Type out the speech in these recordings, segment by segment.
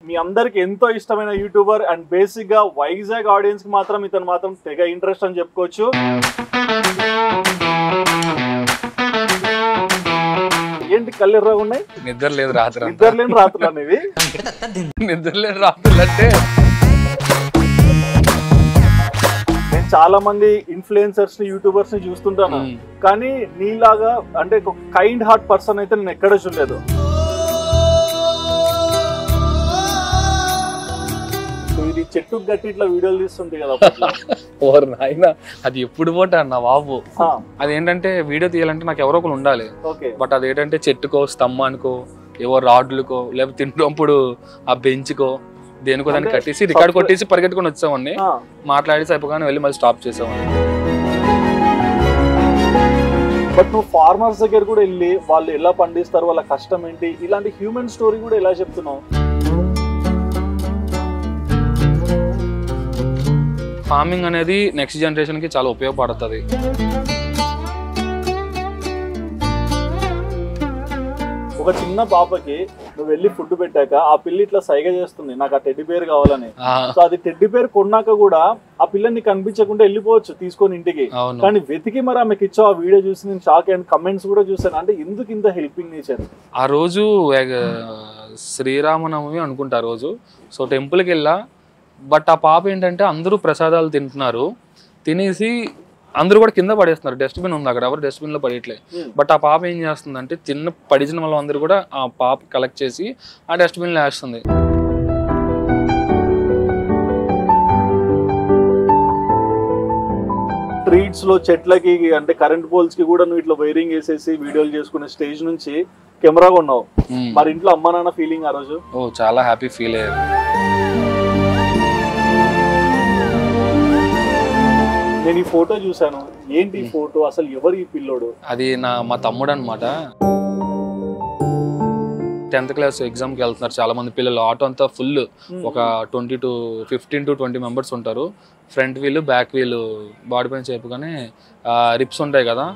మీ అందరికి ఎంతో ఇష్టమైన యూట్యూబర్ అండ్ బేసిక్ గా వైజాగ్ ఆడియన్స్ కి మాత్రం ఇతను మాత్రం తెగ ఇంట్రెస్ట్ అని చెప్పుకోవచ్చు. ఏంటి కళ్ళు ఎర్రగా ఉన్నాయి? నిద్ర లేదు రాత్రి. నిద్ర లేని రాత్రులు అనేవి? నిద్ర లేని రాత్రులు అంటే నేను చాలా మంది ఇన్ఫ్లుయెన్సర్స్ ని యూట్యూబర్స్ ని చూస్తుంటాను, కానీ నీలాగా అంటే ఒక కైండ్ హార్ట్ పర్సన్ అయితే నేను ఎక్కడ చూడలేదు. ఇది చెట్టు గట్టి ఇట్లా వీడియోలు తీస్తుంటాయి కదా. ఓర్ నాయన, అది ఎప్పుడు పోటా అన్న బాబు. అదేంటంటే వీడియో తీయాలంటే నాకు ఎవరో ఒకరు ఉండాలి. బట్ అదేంటంటే చెట్టుకో స్తంభానికో ఏవో రాడ్లకో లేకపోతే తింటప్పుడు ఆ బెంచ్కో దేనికో దాన్ని కట్టేసి రికార్డ్ కొట్టేసి పరిగెట్టుకుని వచ్చామని మాట్లాడేసి అయిపోగానే వెళ్ళి మళ్ళీ స్టాప్ చేసామని. బట్ నువ్వు ఫార్మర్స్ దగ్గర కూడా వెళ్ళి వాళ్ళు ఎలా పండిస్తారు, వాళ్ళ కష్టం ఏంటి, ఇలాంటి హ్యూమన్ స్టోరీ కూడా ఎలా చెప్తున్నావు? ఫార్మింగ్ అనేది నెక్స్ట్ జనరేషన్ కి చాలా ఉపయోగపడుతుంది. ఒక చిన్న పాపకి నువ్వు వెళ్ళి ఫుడ్ పెట్టాక ఆ పిల్ల ఇట్లా సైగ చేస్తుంది, నాకు ఆ టెడ్డీ బేర్ కావాలని. సో అది టెడ్డీ బేర్ కొన్నాక కూడా ఆ పిల్లని కనిపించకుండా వెళ్ళిపోవచ్చు తీసుకొని ఇంటికి, కానీ వెతికి మరి ఆమెకి ఇచ్చావు. ఆ వీడియో చూసి నేను షాక్ అండ్ కమెంట్స్ కూడా చూసాను. అంటే ఎందుకు ఇంత హెల్పింగ్ నేచర్? ఆ రోజు శ్రీరామనవమి అనుకుంటా రోజు. సో టెంపుల్కి వెళ్ళా. బట్ ఆ పాప ఏంటంటే అందరూ ప్రసాదాలు తింటున్నారు, తినేసి అందరూ కూడా కింద పడేస్తున్నారు. డస్ట్బిన్ ఉంది అక్కడ, ఎవరు డస్ట్బిన్ లో పడేయట్లేదు. బట్ ఆ పాప ఏం చేస్తుందంటే తిన్న పడిచిన వాళ్ళు అందరూ కూడా ఆ పాప కలెక్ట్ చేసి ఆ డస్ట్బిన్ లో వేస్తుంది. స్ట్రీట్స్ లో చెట్లకి అంటే కరెంట్ పోల్స్ కి కూడా నువ్వు ఇట్లా వైరింగ్ వేసేసి వీడియోలు చేసుకునే స్టేజ్ నుంచి కెమెరా కొన్నావు. మరి ఇంట్లో అమ్మా నాన్న ఫీలింగ్ ఆ రోజు? ఓ చాలా హ్యాపీ ఫీల్ అయ్యారు. నేను ఈ ఫోటో చూసాను, ఏంటి ఈ ఫోటో, అసలు ఎవరు ఈ పిల్లోడు? అది మా తమ్ముడు అనమాట. 10th క్లాస్ ఎగ్జామ్కి వెళ్తున్నారు చాలా మంది పిల్లలు. ఆటో అంతా ఫుల్, ఒక 15 to 20 మెంబర్స్ ఉంటారు. Front wheel back wheel body పైన చెప్పుగానే రిప్స్ ఉంటాయి కదా,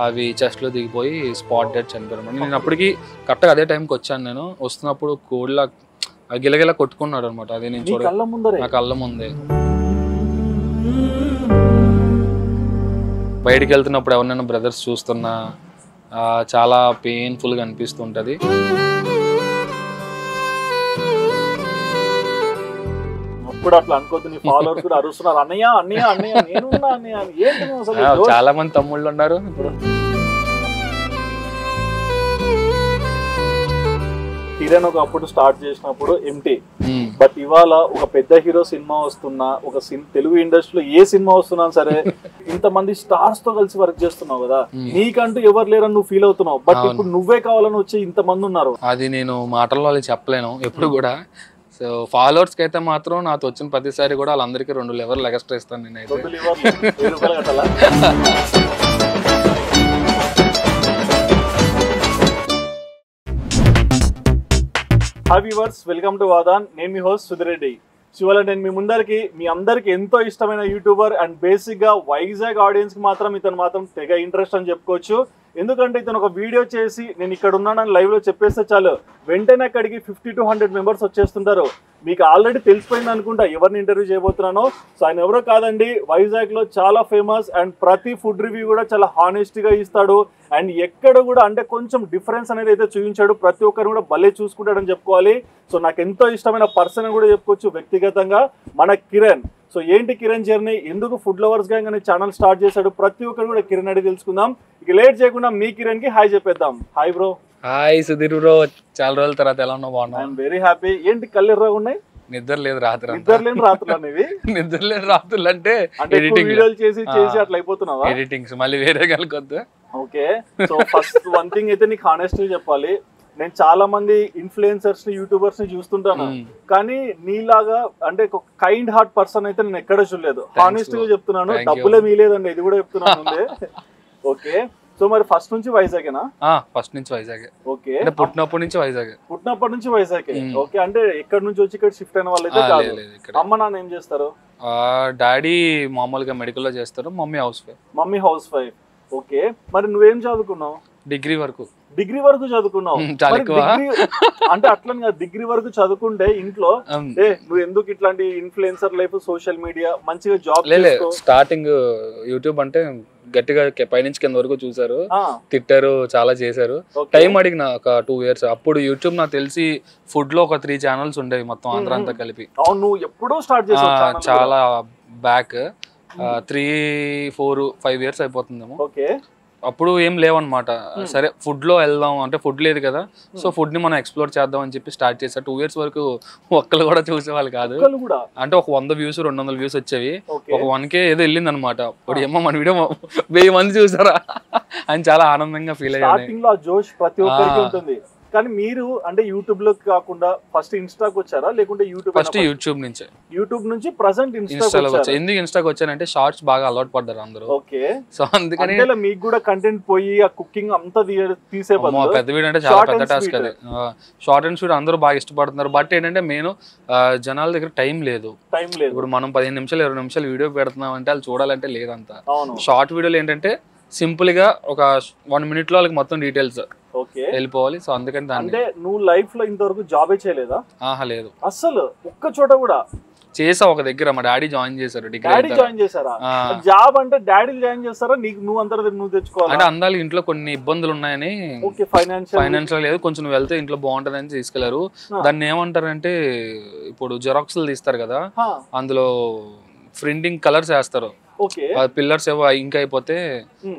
అవి చెస్ట్లో దిగిపోయి స్పాట్ డెడ్ చనిపోయారు. నేను అప్పటికి కరెక్ట్గా అదే టైంకి వచ్చాను. నేను వస్తున్నప్పుడు కోడిలా గిలగిలా కొట్టుకున్నాడు అనమాట. అది నేను నా కళ్ళ ముందే. బయటికి వెళ్తున్నప్పుడు ఎవరినైనా బ్రదర్స్ చూస్తున్నా చాలా పెయిన్ఫుల్గా అనిపిస్తుంటుంది. అప్పుడు అట్లా అనుకోద్దు, నీ ఫాలోవర్స్ కూడా అరుస్తున్నారు, అన్నయ్య అన్నయ్య అన్నయ్య నేనున్నా అన్నయ్య. ఏంటి చాలా మంది తమ్ముళ్ళు ఉన్నారు ఇప్పుడు. కిరణ్ ఒకప్పుడు స్టార్ట్ చేసినప్పుడు ఎంటీ, బట్ ఇవాళ ఒక పెద్ద హీరో సినిమా వస్తున్నా, ఒక తెలుగు ఇండస్ట్రీలో ఏ సినిమా వస్తున్నా సరే ఇంతమంది స్టార్స్ తో కలిసి వర్క్ చేస్తున్నావు కదా, నీకంటూ ఎవరు లేరని నువ్వు ఫీల్ అవుతున్నావు. బట్ ఇప్పుడు నువ్వే కావాలని వచ్చి ఇంతమంది ఉన్నారు. అది నేను మాటల్లో చెప్పలేను ఎప్పుడు కూడా. సో ఫాలోవర్స్ కి అయితే మాత్రం నాతో వచ్చిన ప్రతిసారి కూడా వాళ్ళందరికీ 2 లెవర్లు ఎక్స్ట్రా ఇస్తాను నేనైతే. Hi viewers, welcome to Aadhan. నేను మీ హోస్ట్ సుధిరెడ్డి. ఇవాళ నేను మీ అందరికి ఎంతో ఇష్టమైన యూట్యూబర్ అండ్ బేసిక్ గా వైజాగ్ ఆడియన్స్ కి మాత్రం ఇతను మాత్రం తెగ ఇంట్రెస్ట్ అని చెప్పుకోవచ్చు. ఎందుకంటే ఇతను ఒక వీడియో చేసి నేను ఇక్కడ ఉన్నానని లైవ్ లో చెప్పేస్తే చాలు, వెంటనే అక్కడికి 50 to 100 మెంబర్స్ వచ్చేస్తుంటారు. మీకు ఆల్రెడీ తెలిసిపోయింది అనుకుంటా ఎవరిని ఇంటర్వ్యూ చేయబోతున్నానో. సో ఆయన ఎవరో కాదండి, వైజాగ్ లో చాలా ఫేమస్ అండ్ ప్రతి ఫుడ్ రివ్యూ కూడా చాలా హానెస్ట్ గా ఇస్తాడు. అండ్ ఎక్కడ కూడా అంటే కొంచెం డిఫరెన్స్ అనేది అయితే చూపించాడు. ప్రతి ఒక్కరు కూడా భలే చూసుకుంటాడని చెప్పుకోవాలి. సో నాకు ఎంతో ఇష్టమైన పర్సన్ అని కూడా చెప్పుకోవచ్చు వ్యక్తిగతంగా, మన కిరణ్. సో ఏంటి కిరణ్ జర్నీ, ఎందుకు ఫుడ్ లవర్స్ గ్యాంగ్ అనే ఛానల్ స్టార్ట్ చేశాడు, ప్రతి ఒక్కరు కూడా కిరణ్ అడిగి తెలుసుకుందాం. ఇక లేట్ చేయకుండా మీ కిరణ్ కి హాయ్ చెప్పేద్దాం. Hi bro. Hi Sudheer bro, చాలా రోజుల తర్వాత ఎలా ఉన్నావు? బాగున్నా. I am very happy. ఏంటి కళ్ళు ఎర్రగా ఉన్నాయి? నిద్ర లేదు రాత్రి. నిద్ర లేని రాత్రులు అనేవి? నిద్ర లేని రాత్రులు అంటే వీడియోలు చేసి అట్లా అయిపోతున్నావా? ఎడిటింగ్స్ మళ్ళీ వేరే కలకొద్దు. Okay. So first one thing అయితే నీకు హానెస్ట్ గా చెప్పాలి, నేను చాలా మంది ఇన్ఫ్లుయెన్సర్స్ ని యూట్యూబర్స్ ని చూస్తుంటాను, కానీ నీలాగా అంటే ఒక కైండ్ హార్ట్ పర్సన్ అయితే నేను ఎక్కడ చూడలేదు. హానెస్ట్ గా చెప్తున్నాను, డబ్బులే మీలేదండి, ఇది కూడా చెప్తున్నాను ముందే. ఓకే. సో మరి ఫస్ట్ నుంచి వైజాగేనా? ఫస్ట్ నుంచి వైజాగ్. ఓకే. పుట్టినప్పటి నుంచి వైజాగ్. పుట్టినప్పటి నుంచి వైజాగ్. ఓకే. అంటే ఎక్కడ నుంచి వచ్చి ఇక్కడ షిఫ్ట్ అయిన వాళ్ళైతే కాదు. అమ్మ నాన్న ఏం చేస్తారు? డాడీ మామూలుగా మెడికల్ లో చేస్తారు, mummy house wife. Mummy house wife. Okay. మరి నువ్వేం చదువుకున్నావు? డిగ్రీ వరకు. డిగ్రీ వరకు చదువుకున్నావు. చాలా మరి ఎక్కువ. అంటే అట్లా డిగ్రీ వరకు చదువుకుంటే ఇంట్లో నువ్వు ఎందుకు ఇట్లాంటి ఇన్ఫ్లుయెన్సర్ లైఫ్, సోషల్ మీడియా, మంచిగా జాబ్ చేసుకో. స్టార్టింగ్ యూట్యూబ్ అంటే గట్టిగా పైనుంచి కింద వరకు చూసారు, తిట్టారు, చాలా చేశారు. టైం అడిగిన ఒక 2 years. అప్పుడు యూట్యూబ్ నాకు తెలిసి ఫుడ్ లో ఒక 3 ఛానల్స్ ఉండేవి మొత్తం ఆంధ్ర అంతా కలిపి. అవును, నువ్వు ఎప్పుడో స్టార్ట్ చేసావు. చాలా బ్యాక్ 3, 4, 5 years అయిపోతుందేమో. ఓకే. అప్పుడు ఏం లేవన్నమాట. సరే ఫుడ్ లో వెళ్దాం అంటే ఫుడ్ లేదు కదా, సో ఫుడ్ ని మనం ఎక్స్ప్లోర్ చేద్దాం అని చెప్పి స్టార్ట్ చేసా. 2 years వరకు ఒక్కళ్ళు కూడా చూసేవాళ్ళు కాదు. అంటే ఒక 100 views 200 views వచ్చేవి. ఒక 1K ఏదో వెళ్ళింది అనమాట. ఇప్పుడు ఏమో మన వీడియో 1000 మంది చూసారా అని చాలా ఆనందంగా ఫీల్ అయ్యాను. జోష్ ప్రతి ఒక్కరికి ఉంటుంది. కానీ మీరు అంటే యూట్యూబ్ లో కాకుండా ఫస్ట్ ఇన్స్టాకి వచ్చారా, లేకుంటే ఫస్ట్ యూట్యూబ్ నుంచే? యూట్యూబ్ నుంచి ప్రెసెంట్ ఇన్స్టాలో వచ్చా. ఎందుకు ఇన్స్టాకి వచ్చానంటే షార్ట్స్ బాగా అలవాటు పడ్డారు అందరూ. ఓకే. సో అందుకని మీకు కూడా కంటెంట్ పోయి ఆ కుకింగ్ అంతా తీసే పెద్ద వీడియో అంటే చాలా పెద్ద టాస్క్ అది. షార్ట్ అండ్ స్వీట్ అందరూ బాగా ఇష్టపడుతున్నారు. బట్ ఏంటంటే నేను జనాల దగ్గర టైం లేదు. ఇప్పుడు మనం 15 నిమిషాలు 20 నిమిషాలు వీడియో పెడుతున్నాం అంటే వాళ్ళు చూడాలంటే లేదంతా. షార్ట్ వీడియోలు ఏంటంటే సింపుల్ గా ఒక 1 minute లో వాళ్ళకి మొత్తం డీటెయిల్స్ వెళ్ళిపోవాలి. సో అందుకని అంటే నువ్వు లైఫ్ లో ఇంతవరకు జాబే చేయలేదా? లేదు అసలు ఒక్క చోట కూడా. చేసా ఒక దగ్గర, మా డాడీ జాయిన్ చేశారు. డాడీ జాయిన్ చేశారా? జాబ్ అంటే డాడీ జాయిన్ చేస్తారా, నీకు నువ్వు అంతా నువ్వు తెచ్చుకోవాలి? అంటే అందాలి ఇంట్లో కొన్ని ఇబ్బందులు ఉన్నాయని, ఫైనాన్షియల్ లేదు, కొంచెం నువ్వు వెళ్తే ఇంట్లో బాగుంటది అని తీసుకెళ్లారు. దాన్ని ఏమంటారంటే ఇప్పుడు జెరాక్స్లు తీస్తారు కదా, అందులో ప్రింటింగ్ కలర్స్ వేస్తారు. పిల్లర్స్ ఏవో ఇంక్ అయిపోతే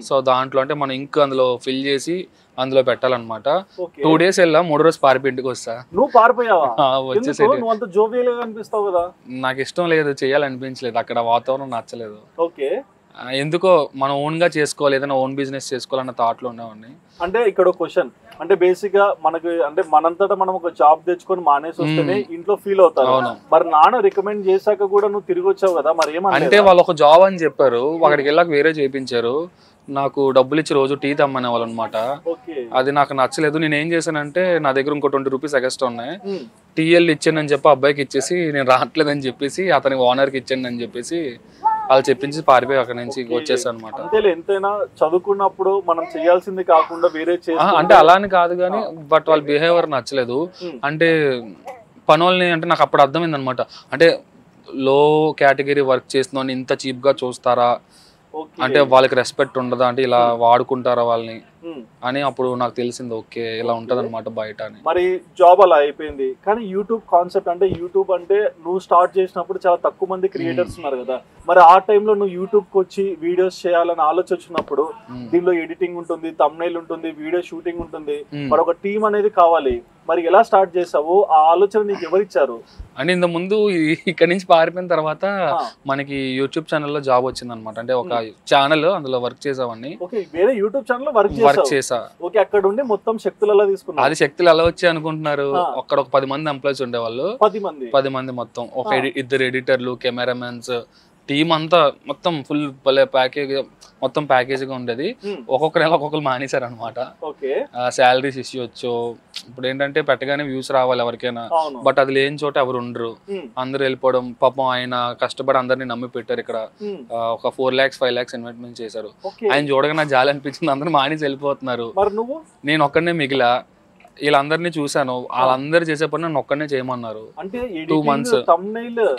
సో దాంట్లో అంటే మనం ఇంక్ అందులో ఫిల్ చేసి అందులో పెట్టాలన్నమాట. 2 days వెళ్ళా, 3వ రోజు పారిపోయి ఇంటికి వస్తా. నువ్వు పారిపోయావా? వచ్చేసి అనిపిస్తావు కదా. నాకు ఇష్టం లేదు, చేయాలనిపించలేదు, అక్కడ వాతావరణం నచ్చలేదు. ఓకే. ఎందుకో మనం ఓన్ గా చేసుకోవాలి, ఏదైనా ఓన్ బిజినెస్ చేసుకోవాలన్న థాట్ లో ఉండేవాడిని. అంటే ఇక్కడ క్వశ్చన్ అంటే బేసిక్ గా మనకి అంటే మనంతటా మనం ఒక జాబ్ తెచ్చుకొని మానేసి వస్తేనే ఇంట్లో ఫీల్ అవుతారు. మరి నాన్న రికమెండ్ చేశాక కూడా నువ్వు తిరిగి వచ్చావు కదా, మరి అంటే వాళ్ళు ఒక జాబ్ అని చెప్పారు, అక్కడికి వెళ్ళాక వేరే చేయించారు. నాకు డబ్బులు ఇచ్చి రోజు టీ తెమ్మనే వాళ్ళు అనమాట. అది నాకు నచ్చలేదు. నేను ఏం చేశానంటే నా దగ్గర ఇంకో 20 rupees ఎక్స్ట్రా ఉన్నాయి, టీఎల్ ఇచ్చానని చెప్పి అబ్బాయికి ఇచ్చేసి నేను రావట్లేదని చెప్పేసి అతనికి ఓనర్కి ఇచ్చాను అని చెప్పేసి వాళ్ళు చెప్పించి పారిపోయి అక్కడ నుంచి వచ్చేసాను అనమాట. ఎంతైనా చదువుకున్నప్పుడు మనం చేయాల్సింది కాకుండా వేరే అంటే అలా అని కాదు కానీ బట్ వాళ్ళ బిహేవియర్ నచ్చలేదు. అంటే పనుల్ని అంటే నాకు అప్పుడు అర్థమైంది అనమాట, అంటే లో కేటగిరీ వర్క్ చేసిన ఇంత చీప్ గా చూస్తారా, అంటే వాళ్ళకి రెస్పెక్ట్ ఉండదా, అంటే ఇలా వాడుకుంటారా వాళ్ళని అని అప్పుడు నాకు తెలిసింది. ఓకే, ఇలా ఉంటది అనమాట బయట అని. మరి జాబ్ అలా అయిపోయింది. కానీ యూట్యూబ్ కాన్సెప్ట్ అంటే యూట్యూబ్ అంటే నువ్వు స్టార్ట్ చేసినప్పుడు చాలా తక్కువ మంది క్రియేటర్స్ ఉన్నారు కదా, మరి ఆ టైంలో నువ్వు యూట్యూబ్ కి వచ్చి వీడియోస్ చేయాలని ఆలోచన వచ్చినప్పుడు దీనిలో ఎడిటింగ్ ఉంటుంది, థంబ్నెయిల్ ఉంటుంది, వీడియో షూటింగ్ ఉంటుంది, మరి ఒక టీం అనేది కావాలి. మరి ఎలా స్టార్ట్ చేసావు? ఆ ఆలోచన నీకు ఎవరిచ్చారు? అంటే ఇంత ముందు ఇక్కడ నుంచి పారిపోయిన తర్వాత మనకి యూట్యూబ్ ఛానల్లో జాబ్ వచ్చింది అనమాట. అంటే ఒక ఛానల్, అందులో వర్క్ చేసావని. వేరే యూట్యూబ్ ఛానల్ వర్క్ చేసా. ఓకే, అక్కడ ఉండి మొత్తం శక్తులలో తీసుకున్నా. అది శక్తులు ఎలా వచ్చాయి అనుకుంటున్నారు? అక్కడ ఒక 10 మంది ఎంప్లాయీస్ ఉండేవాళ్ళు. 10 మంది మొత్తం, ఒక 2 ఎడిటర్లు, కెమెరామెన్స్, టీమ్ అంతా మొత్తం ఫుల్ ప్యాకేజ్, మొత్తం ప్యాకేజ్ గా ఉండేది. ఒక్కొక్కరు మానేశారు అనమాట. శాలరీస్ ఇష్యూ వచ్చు. ఇప్పుడు ఏంటంటే పెట్టగానే వ్యూస్ రావాలి ఎవరికైనా, బట్ అది లేని చోట ఎవరు ఉండరు, అందరు వెళ్ళిపోవడం. పాపం ఆయన కష్టపడి అందరినీ నమ్మి పెట్టారు. ఇక్కడ ఒక 4 lakhs 5 lakhs ఇన్వెస్ట్మెంట్ చేశారు. ఆయన చూడగా నాకు జాలి అనిపించింది, అందరూ మానేసి వెళ్ళిపోతున్నారు, నేను ఒక్కడనే మిగిలా. వీళ్ళందరినీ చూసాను, వాళ్ళందరూ చేసే పని నన్ను ఒక్కడనే చేయమన్నారు. 2 months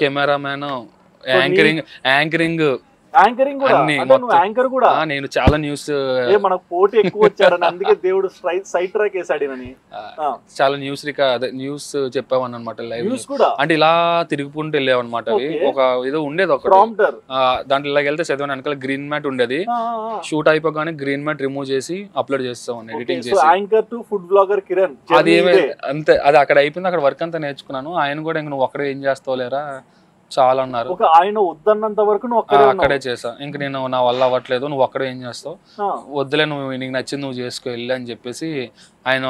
కెమెరామ్యాన్, యాంకరింగ్ నేను చాలా న్యూస్, మనకు పోటీ ఎక్కువ వచ్చారని అందుకే దేవుడు సైడ్ ట్రాక్ వేసాడు. చాలా న్యూస్ చెప్పావని అనమాట. లైవ్ అంటే ఇలా తిరుగుకుంటూ వెళ్ళావన్నమాట. అవి ఒక ఏదో ఉండేది ఒక దాంట్లో ఇలా వెళ్తే చదివాను, వెనకాల గ్రీన్ మ్యాట్ ఉండేది. షూట్ అయిపోగానే గ్రీన్ మ్యాట్ రిమూవ్ చేసి అప్లోడ్ చేస్తాం ఎడిటింగ్ చేసి. అది అంతే, అది అక్కడ అయిపోయింది. అక్కడ వర్క్ అంతా నేర్చుకున్నాను. ఆయన కూడా ఇంక నువ్వు అక్కడే ఏం చేస్తావు లేరా చాలా అన్నారు. ఆయన వద్దన్నంత వరకు అక్కడే చేసా. ఇంక నేను నా వల్ల అవ్వట్లేదు, నువ్వు అక్కడే ఏం చేస్తావు, వద్దులే, నువ్వు నీకు నచ్చింది నువ్వు చేసుకో వెళ్ళి అని చెప్పేసి ఆయన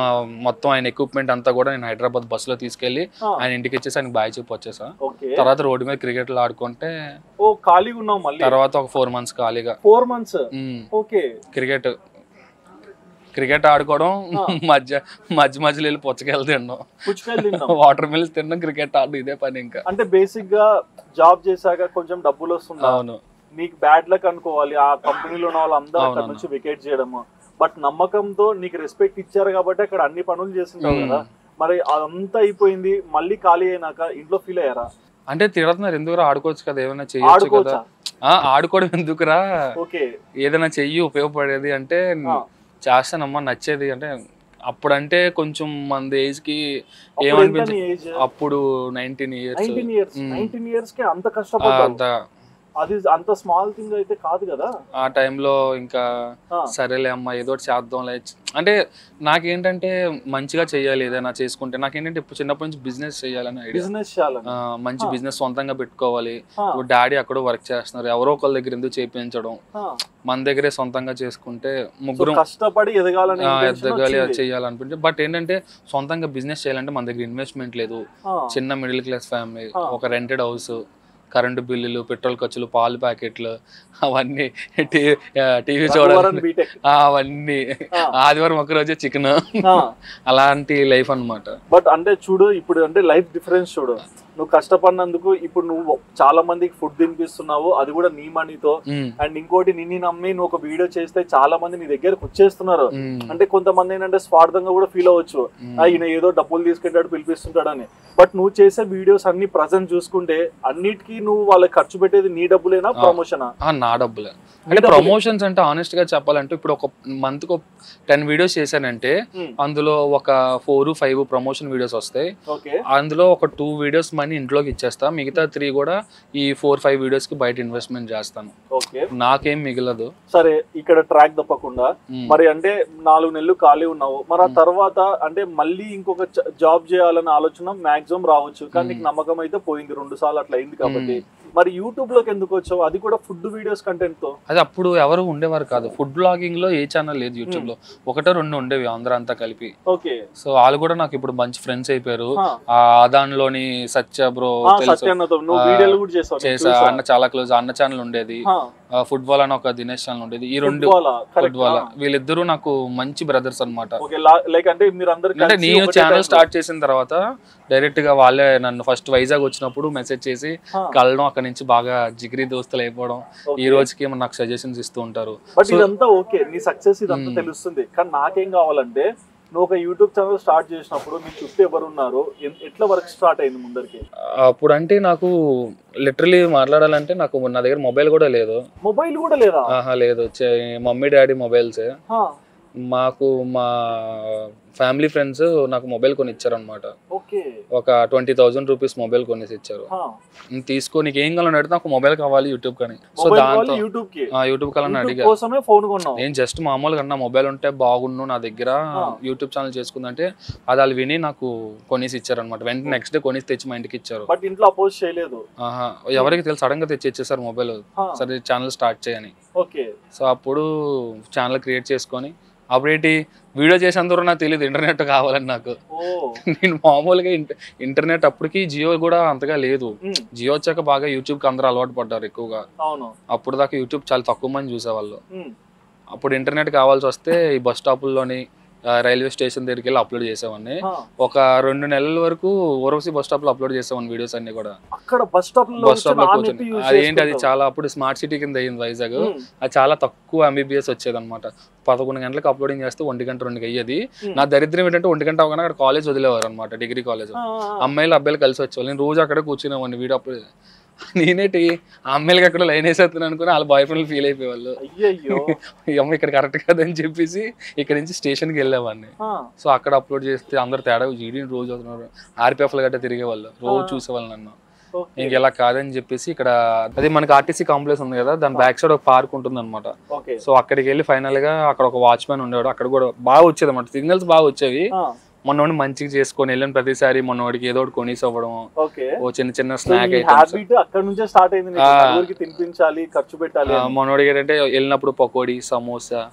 మొత్తం ఆయన ఎక్విప్మెంట్ అంతా కూడా నేను హైదరాబాద్ బస్సులో తీసుకెళ్లి ఆయన ఇంటికి ఇచ్చేసి ఆయనకి బాయ్ చెప్పి వచ్చేసా. తర్వాత రోడ్డు మీద క్రికెట్లు ఆడుకుంటే తర్వాత ఒక 4 months ఖాళీగా. క్రికెట్ ఆడుకోవడం, మధ్యలో వెళ్ళి పుచ్చకాయలు తిన్నాం, వాటర్ మిల్స్ తిన్నాం, క్రికెట్ ఆడడం, ఇదే పని. ఇంకా అంటే బేసిక్ గా జాబ్ చేశాక కొంచెం డబ్బులు వస్తుంది. అవును, నీకు బ్యాడ్ లక్ అనుకోవాలి. ఆ కంపెనీలో ఉన్న వాళ్ళందరూ అక్కడ నుంచి వికెట్ చేయడము, బట్ నమ్మకంతో నీకు రెస్పెక్ట్ ఇచ్చారు కాబట్టి అక్కడ అన్ని పనులు చేస్తుంటావు కదా. మరి అదంతా అయిపోయింది, మళ్ళీ ఖాళీ అయినాక ఇంట్లో ఫీల్ అయ్యారా? అంటే తిడుతున్నారు, ఎందుకురా ఆడుకోవచ్చు కదా, ఏమైనా చెయ్యొచ్చు కదా. ఆడుకోవడం ఎందుకురా, ఏదైనా చెయ్యి ఉపయోగపడేది అంటే చేస్తానమ్మా, నచ్చేది అంటే. అప్పుడంటే కొంచెం మన ఏజ్ కి ఏమనిపించింది, అప్పుడు 19 years కి అంత కష్టపడ్డా, అది అంత స్మాల్ థింగ్ అయితే కాదు కదా ఆ టైంలో. ఇంకా సరేలే అమ్మా ఏదో చేద్దాంలే అంటే, నాకేంటంటే మంచిగా చెయ్యాలి ఏదైనా చేసుకుంటే. నాకేంటంటే ఇప్పుడు చిన్నప్పటి నుంచి బిజినెస్ చేయాలని ఐడియా, మంచి బిజినెస్ సొంతంగా పెట్టుకోవాలి. ఇప్పుడు డాడీ అక్కడ వర్క్ చేస్తున్నారు, ఎవరో ఒకళ్ళ దగ్గర ఎందుకు చేయించడం, మన దగ్గరే సొంతంగా చేసుకుంటే ముగ్గురు కష్టపడి ఎదగాలి చేయాలనిపించి. బట్ ఏంటంటే సొంతంగా బిజినెస్ చేయాలంటే మన దగ్గర ఇన్వెస్ట్మెంట్ లేదు, చిన్న మిడిల్ క్లాస్ ఫ్యామిలీ, ఒక రెంటెడ్ హౌస్, కరెంటు బిల్లులు, పెట్రోల్ ఖర్చులు, పాలు ప్యాకెట్లు, అవన్నీ, టీవీ చూడాలి, అవన్నీ, ఆదివారం ఒక రోజే చికెన్, అలాంటి లైఫ్ అన్నమాట. బట్ అంటే చూడు, ఇప్పుడు అంటే లైఫ్ డిఫరెన్స్ చూడు, నువ్వు కష్టపడినందుకు ఇప్పుడు నువ్వు చాలా మందికి ఫుడ్ తినిపిస్తున్నావు, అది కూడా నీ మనీతో. అండ్ ఇంకోటి, నిన్ను నమ్మి నువ్వు ఒక వీడియో చేస్తే చాలా మంది నీ దగ్గరకు వచ్చేస్తున్నారు. అంటే కొంతమంది ఏంటంటే స్వార్థంగా కూడా ఫీల్ అవ్వచ్చు, ఈయన ఏదో డబ్బులు తీసుకుంటాడు పిలిపిస్తుంటాడు అని. బట్ నువ్వు చేసే వీడియోస్ అన్ని ప్రజెంట్ చూసుకుంటే అన్నిటికీ నువ్వు వాళ్ళకి ఖర్చు పెట్టేది నీ డబ్బులేనా, ప్రమోషనా? నా డబ్బులే. అంటే ప్రమోషన్స్ అంటే ఆనెస్ట్ గా చెప్పాలంటే, ఇప్పుడు ఒక మంత్ కు 10 వీడియోస్ చేశానంటే అందులో ఒక 4-5 ప్రమోషన్ వీడియోస్ వస్తాయి. అందులో ఒక 2 వీడియోస్ మనీ ఇంట్లోకి ఇచ్చేస్తా, మిగతా 3 కూడా ఈ 4-5 వీడియోస్ కి బయట ఇన్వెస్ట్మెంట్ చేస్తాను. నాకేం మిగలదు. సరే, ఇక్కడ ట్రాక్ తప్పకుండా మరి అంటే 4 నెలలు ఖాళీ ఉన్నావు, మరి ఆ తర్వాత అంటే మళ్ళీ ఇంకొక జాబ్ చేయాలన్న ఆలోచన మాక్సిమం రావచ్చు, కానీ నీకు నమ్మకం అయితే పోయింది, 2 సార్లు అట్లా అయింది కాబట్టి. మరి యూట్యూబ్ లోకి ఎందుకు వచ్చావు, అది కూడా ఫుడ్ వీడియోస్ కంటెంట్ తో? అది అప్పుడు ఎవరు ఉండేవారు కాదు, ఫుడ్ బ్లాగింగ్ లో ఏ ఛానల్ లేదు యూట్యూబ్ లో, 1-2 ఉండేవి అందరూ అంతా కలిపి. సో వాళ్ళు కూడా నాకు ఇప్పుడు మంచి ఫ్రెండ్స్ అయిపోయారు. దానిలోని సత్య బ్రో చేసా, అన్న చాలా క్లోజ్, అన్న ఛానల్ ఉండేది, ఫుట్బాల్ అని ఒక దినేష్ ఛానల్ ఉండేది. ఈ 2 ఫుట్బాల్, వీళ్ళిద్దరూ నాకు మంచి బ్రదర్స్ అనమాట. అంటే నేను ఛానల్ స్టార్ట్ చేసిన తర్వాత డైరెక్ట్ గా వాళ్ళే నన్ను ఫస్ట్ వైజాగ్ వచ్చినప్పుడు మెసేజ్ చేసి కలడం, అక్కడ నుంచి బాగా జిగిరి దోస్తులు అయిపోవడం, ఈ రోజుకి నాకు సజెషన్స్ ఇస్తూ ఉంటారు. బట్ ఇదంతా ఓకే, నీ సక్సెస్ ఇదంతా తెలుస్తుంది, కానీ నాకేం కావాలంటే నువ్వు ఒక యూట్యూబ్ ఛానల్ స్టార్ట్ చేసినప్పుడు నీ చుట్టూ ఎవరున్నారు, ఎట్లా వర్క్ స్టార్ట్ అయింది ముందరికి? అప్పుడు అంటే నాకు లిటరలీ మాట్లాడాలంటే నాకు నా దగ్గర మొబైల్ కూడా లేదు. మొబైల్ కూడా లేదా? లేదు, మమ్మీ డాడీ మొబైల్సే. మాకు మా ఫ్యామిలీ ఫ్రెండ్స్ నాకు మొబైల్ కొని ఇచ్చారు అనమాట. ఒక 20,000 రూపీస్ మొబైల్ కొనేసి ఇచ్చారు. తీసుకో, నీకు ఏం కావాలని అడిగితే నాకు మొబైల్ కావాలి యూట్యూబ్ కానీ. సో దాంతో యూట్యూబ్ కావాలని అడిగా. నేను జస్ట్ మామూలుగా అన్నా మొబైల్ ఉంటే బాగుండు నా దగ్గర, యూట్యూబ్ ఛానల్ చేసుకుందంటే అది వాళ్ళు విని నాకు కొనేసి ఇచ్చారు అనమాట. వెంటనే నెక్స్ట్ డే కొనేసి తెచ్చి మా ఇంటికి ఇచ్చారు. ఇంట్లో అపోజ్ చేయలేదు, ఎవరికి తెలుసు, సడన్ గా తెచ్చి ఇచ్చేసారు మొబైల్, సరే ఛానల్ స్టార్ట్ చేయని. సో అప్పుడు ఛానల్ క్రియేట్ చేసుకొని, అప్పుడేంటి వీడియో చేసేందుకు నాకు తెలియదు ఇంటర్నెట్ కావాలని నాకు. నేను మామూలుగా ఇంటర్నెట్ అప్పటికి జియో కూడా అంతగా లేదు, జియో వచ్చాక బాగా యూట్యూబ్ కి అందరూ అలవాటు పడ్డారు ఎక్కువగా. అప్పుడు దాకా యూట్యూబ్ చాలా తక్కువ మంది చూసేవాళ్ళు. అప్పుడు ఇంటర్నెట్ కావాల్సి వస్తే ఈ బస్ స్టాపుల్లోని రైల్వే స్టేషన్ దగ్గరికి వెళ్ళి అప్లోడ్ చేసేవాడిని. ఒక 2 నెలల వరకు ఓరవసి బస్ స్టాప్ లో అప్లోడ్ చేసేవాడిని వీడియోస్ అన్ని కూడా. బస్ స్టాప్ లో కూర్చొని అదేంటి, అది చాలా అప్పుడు స్మార్ట్ సిటీ కింద అయ్యింది వైజాగ్. అది చాలా తక్కువ MBPS వచ్చేది అనమాట. 11 గంటలకు అప్లోడింగ్ చేస్తే 1 గంట 2 అయ్యేది. నా దరిద్రం ఏంటంటే 1 గంట అవగానే అక్కడ కాలేజ్ వదిలేవారు అనమాట, డిగ్రీ కాలేజ్. అమ్మాయిలు అబ్బాయిలు కలిసి వచ్చేవాళ్ళు. నేను రోజు అక్కడే కూర్చునేవాడిని వీడియో అప్లోడ్. నేనేటి ఆ అమ్మాయిలకి అక్కడ లైన్ వేసేస్తున్నాను అనుకుని వాళ్ళ బాయ్ ఫ్రెండ్ ఫీల్ అయిపోయేవాళ్ళు. అమ్మ ఇక్కడ కరెక్ట్ కాదని చెప్పేసి ఇక్కడ నుంచి స్టేషన్కి వెళ్ళేవాడిని. సో అక్కడ అప్లోడ్ చేస్తే అందరు తేడా జీడీని రోజు అవుతున్నారు, RPF గట్ట తిరిగేవాళ్ళు, రోజు చూసేవాళ్ళు నన్ను. ఇంకెలా కాదని చెప్పేసి ఇక్కడ అదే మనకి ఆర్టీసీ కాంప్లెక్స్ ఉంది కదా, దాని బ్యాక్ సైడ్ ఒక పార్క్ ఉంటుంది అనమాట. సో అక్కడికి వెళ్ళి ఫైనల్ గా అక్కడ ఒక వాచ్మెన్ ఉండేవాడు, అక్కడ కూడా బాగా వచ్చేది అనమాట, సిగ్నల్స్ బాగా వచ్చేవి. మొన్నోడి మంచిగా చేసుకొని వెళ్ళిన ప్రతిసారి మొన్నోడికి ఏదో ఒకటి కొనేసి అవ్వడం, ఓ చిన్న చిన్న స్నాక్ మొన్నోడికి ఏంటంటే వెళ్ళినప్పుడు పకోడీ, సమోసా,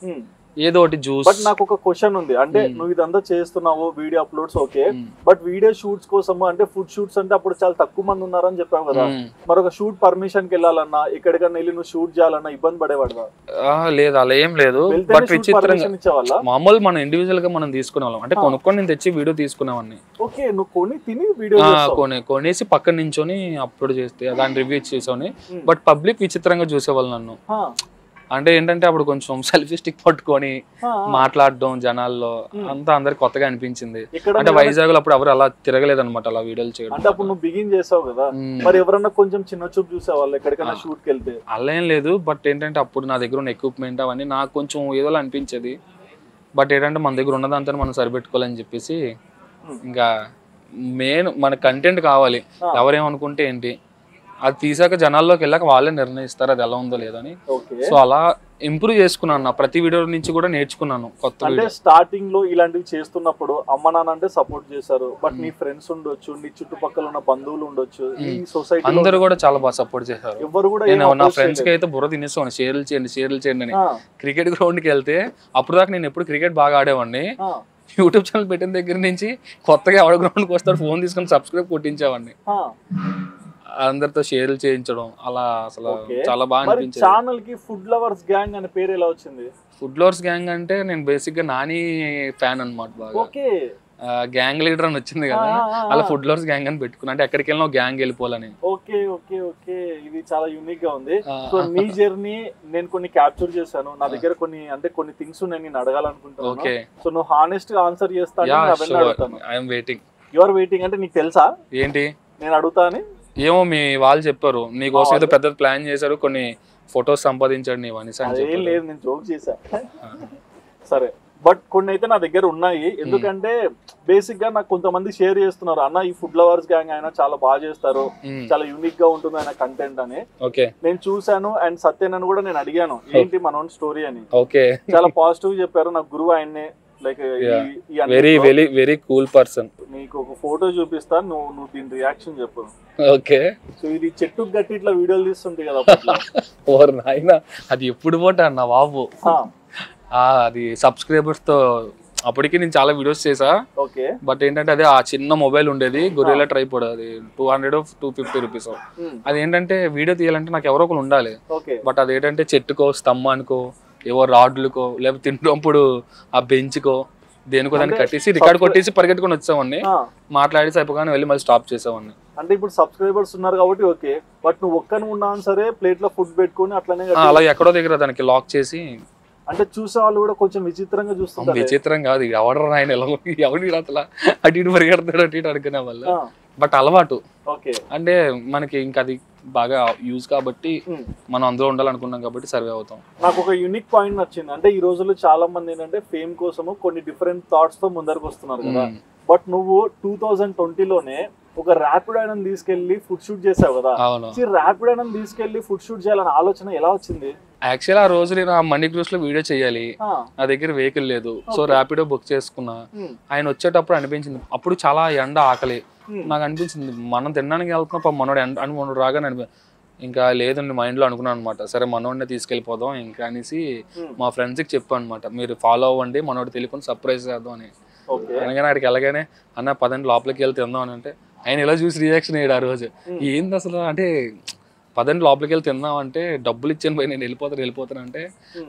ఏదో ఒకటి జ్యూస్. బట్ నాకు ఒక క్వశ్చన్ ఉంది, అంటే నువ్వు ఇదంతా చేస్తున్నావు video uploads okay, but video shoots కోసం అంటే ఫుడ్ షూట్స్ అంటే అప్పుడు చాలా తక్కువ మంది ఉన్నారని చెప్పావు కదా, మరొక షూట్ పర్మిషన్ కి వెళ్ళాలన్నా ఎక్కడికన్నా వెళ్ళి నువ్వు షూట్ చేయాలన్నా ఇబ్బంది పడేవాడుగా? లేదు, అలా ఏం లేదు. బట్ విచిత్రంగా మామూలు మనం ఇండివిజువల్ గా మనం తీసుకునే వాళ్ళం, అంటే కొనుక్కొని నేను తెచ్చి వీడియో తీసుకునేవాడిని. ఓకే, నువ్వు కొని తిని వీడియో కొనేసి పక్కన నించొని అప్లోడ్ చేస్తే దాని రివ్యూ చేసావని. బట్ పబ్లిక్ విచిత్రంగా చూసేవాళ్ళు నన్ను. అంటే ఏంటంటే అప్పుడు కొంచెం సెల్ఫీ స్టిక్ పట్టుకొని మాట్లాడడం జనాల్లో అంతా అందరికి కొత్తగా అనిపించింది. అంటే వైజాగ్ లో అప్పుడు ఎవరు అలా తిరగలేదు అనమాట అలా వీడియోలు చేయడం. అంటే అప్పుడు నువ్వు బిగిన్ చేసావు కదా, మరి ఎవరన్నా కొంచెం చిన్న చూపు చూసేవాళ్ళు ఎక్కడికైనా షూట్కి వెళ్తే? అలా ఏం లేదు, బట్ ఏంటంటే అప్పుడు నా దగ్గర ఉన్న ఎక్విప్మెంట్ అవన్నీ నాకు కొంచెం ఏదోలా అనిపించేది. బట్ ఏంటంటే మన దగ్గర ఉన్నదంతా మనం సరిపెట్టుకోవాలని చెప్పేసి ఇంకా మెయిన్ మన కంటెంట్ కావాలి, ఎవరేమనుకుంటే ఏంటి, అది తీసాక జనాల్లోకి వెళ్ళాక వాళ్ళే నిర్ణయిస్తారు అది ఎలా ఉందో లేదని. సో అలా ఇంప్రూవ్ చేసుకున్నాను, నా ప్రతి వీడియో నుంచి కూడా నేర్చుకున్నాను కొత్త. అంటే స్టార్టింగ్ లో ఇలాంటివి చేస్తున్నప్పుడు అమ్మ నాన్న అంటే సపోర్ట్ చేశారు, బట్ నీ ఫ్రెండ్స్ ఉండొచ్చు, నీ చుట్టుపక్కల ఉన్న బంధువులు ఉండొచ్చు, ఈ సొసైటీ అందరూ కూడా చాలా బాగా సపోర్ట్ చేశారు. ఎవరు కూడా నేను నా ఫ్రెండ్స్ కి అయితే బుర్ర తినేస్తాను, షేర్లు చేయండి అని. క్రికెట్ గ్రౌండ్ కి వెళ్తే అప్పుడు దాకా నేను ఎప్పుడు క్రికెట్ బాగా ఆడేవాడిని, యూట్యూబ్ ఛానల్ పెట్టిన దగ్గర నుంచి కొత్తగా ఎవడ గ్రౌండ్ కి వస్తాడు ఫోన్ తీసుకొని సబ్స్క్రైబ్ కొట్టించేవాడిని, అందరితో షేర్లు చేయించడం, అలా అసలు చాలా బాగా అనిపించింది. ఛానల్ కి ఫుడ్ లవర్స్ గ్యాంగ్ అనే పేరు ఎలా వచ్చింది? ఫుడ్ లవర్స్ గ్యాంగ్ అంటే నేను బేసిక్ గా నాని ఫ్యాన్ అన్నమాట బాగా. గ్యాంగ్ లీడర్ అని వచ్చింది కదా, అలా ఫుడ్ లవర్స్ గ్యాంగ్ అని పెట్టుకున్నా, అంటే ఎక్కడికి వెళ్ళినా గ్యాంగ్ వెళ్ళిపోవాలని. ఓకే ఓకే ఓకే, ఇది చాలా యూనిక్ గా ఉంది. సో నీ జర్నీ నేను కొన్ని క్యాప్చర్ చేశాను, నా దగ్గర కొన్ని థింగ్స్ ఉన్నాయి నేను అడగాలనుకుంటున్నాను. సో నువ్వు హానెస్ట్ గా ఆన్సర్ చేస్తాను. I'm waiting. You are waiting అంటే నీకు తెలుసా ఏంటి నేను అడుగుతా అని? ఏమో మీ వాళ్ళు చెప్పారు నీకోసం ఏదో పెద్ద ప్లాన్ చేశారు, కొన్ని ఫొటోస్ సంపాదించాడు నీవు అని. ఏం లేదు, నేను జోక్ చేశా. సరే, బట్ కొన్ని అయితే నా దగ్గర ఉన్నాయి, ఎందుకంటే బేసిక్ గా నాకు కొంతమంది షేర్ చేస్తున్నారు, అన్న ఈ ఫుడ్ లవర్స్ గ్యాంగ్ అయినా చాలా బాగా చేస్తారు, చాలా యూనిక్ గా ఉంటుంది ఆయన కంటెంట్ అని. నేను చూసాను, అండ్ సత్యనని కూడా నేను అడిగాను ఏంటి మన స్టోరీ అని. చాలా పాజిటివ్ చెప్పారు, నాకు గురువు ఆయన్నే. Like very very very cool person. నీకు ఒక ఫోటో చూపిస్తాను, నువ్వు దీని రియాక్షన్ చెప్పు. ఓకే. సో ఇది చెట్టుకు గట్టి ఇట్లా వీడియోలు తీస్తుంటాయి కదా, ఓర్ నాయనా అది ఎప్పుడు పోటా అన్న బాబు, అది సబ్స్క్రైబర్స్ తో అప్పటికి నేను చాలా వీడియోస్ చేసా. బట్ ఏంటంటే అదే ఆ చిన్న మొబైల్ ఉండేది, గొరిల్లా ట్రైపాడ్, అది 200-250 రూపీస్. అది ఏంటంటే వీడియో తీయాలంటే నాకు ఎవరో ఒకరు ఉండాలి, బట్ అదేంటంటే చెట్టుకో స్తంభానికో ఏవో రాడ్లకో లేకపోతే తింటప్పుడు ఆ బెంచ్కో దేనికో దాన్ని కట్టేసి రికార్డ్ కొట్టేసి పరిగెట్టుకుని వచ్చేవాడిని, మాట్లాడేసి అయిపోగానే వెళ్ళి మళ్ళీ స్టాప్ చేసేవాడిని. అంటే ఇప్పుడు సబ్స్క్రైబర్స్ ఉన్నారు కాబట్టి ఓకే, బట్ నువ్వు ఒక్కని ఉన్నాను సరే ప్లేట్ లో ఫుడ్ పెట్టుకుని అట్లనే అలా ఎక్కడో దగ్గర దానికి లాక్ చేసి, అంటే చూసే వాళ్ళు కూడా కొంచెం విచిత్రంగా చూస్తారు. విచిత్రం కాదు, ఎవడరా ఆయన ఎలా ఎవరి అట్లా అటు ఇటు పరిగెడతాడు అటు ఇటు అనుకునే వాళ్ళు, బట్ అలవాటు. అంటే మనకి ఇంకా అది బాగా యూజ్ కాబట్టి మనం అందులో ఉండాలనుకున్నాం కాబట్టి సర్వే అవుతాం. నాకు ఒక యూనిక్ పాయింట్ నచ్చింది, అంటే ఈ రోజుల్లో చాలా మంది ఏంటంటే ఫేమ్ కోసము కొన్ని డిఫరెంట్ థాట్స్ తో ముందరకు వస్తున్నారు కదా, బట్ నువ్వు 2020లోనే ఒక ర్యాపిడ్ అయినా తీసుకెళ్లి ఫుడ్ షూట్ చేసావు కదా. ర్యాపిడ్ అయినా తీసుకెళ్లి ఫుడ్ షూట్ చేయాలనే ఆలోచన ఎలా వచ్చింది? యాక్చువల్ ఆ రోజు నేను మనీ క్రూజ్ లో వీడియో చేయాలి, నా దగ్గర వెహికల్ లేదు, సో ర్యాపిడో బుక్ చేసుకున్నా. ఆయన వచ్చేటప్పుడు అనిపించింది, అప్పుడు చాలా ఎండ ఆకలి, నాకు అనిపించింది మనం తినడానికి వెళ్తున్నాం మనోడు ఎండ అని మనోడు రాగానే ఇంకా లేదండి మైండ్ లో అనుకున్నాను అనమాట, సరే మనోడిని తీసుకెళ్ళిపోదాం ఇంకా అనేసి మా ఫ్రెండ్స్ కి చెప్పాను అనమాట, మీరు ఫాలో అవ్వండి మనోడు తెలియకుండా సర్ప్రైజ్ చేద్దాం అని. అనగానే అక్కడికి వెళ్ళగానే అన్న పదండి లోపలికి వెళ్తే తిందాం అని అంటే ఆయన ఇలా చూసి రియాక్షన్ అయ్యాడు ఆ రోజు, ఏంది అసలు అంటే పదండి లోపలికి వెళ్ళి తిందాం అంటే డబ్బులు ఇచ్చాను పోయి నేను వెళ్ళిపోతాను అంటే,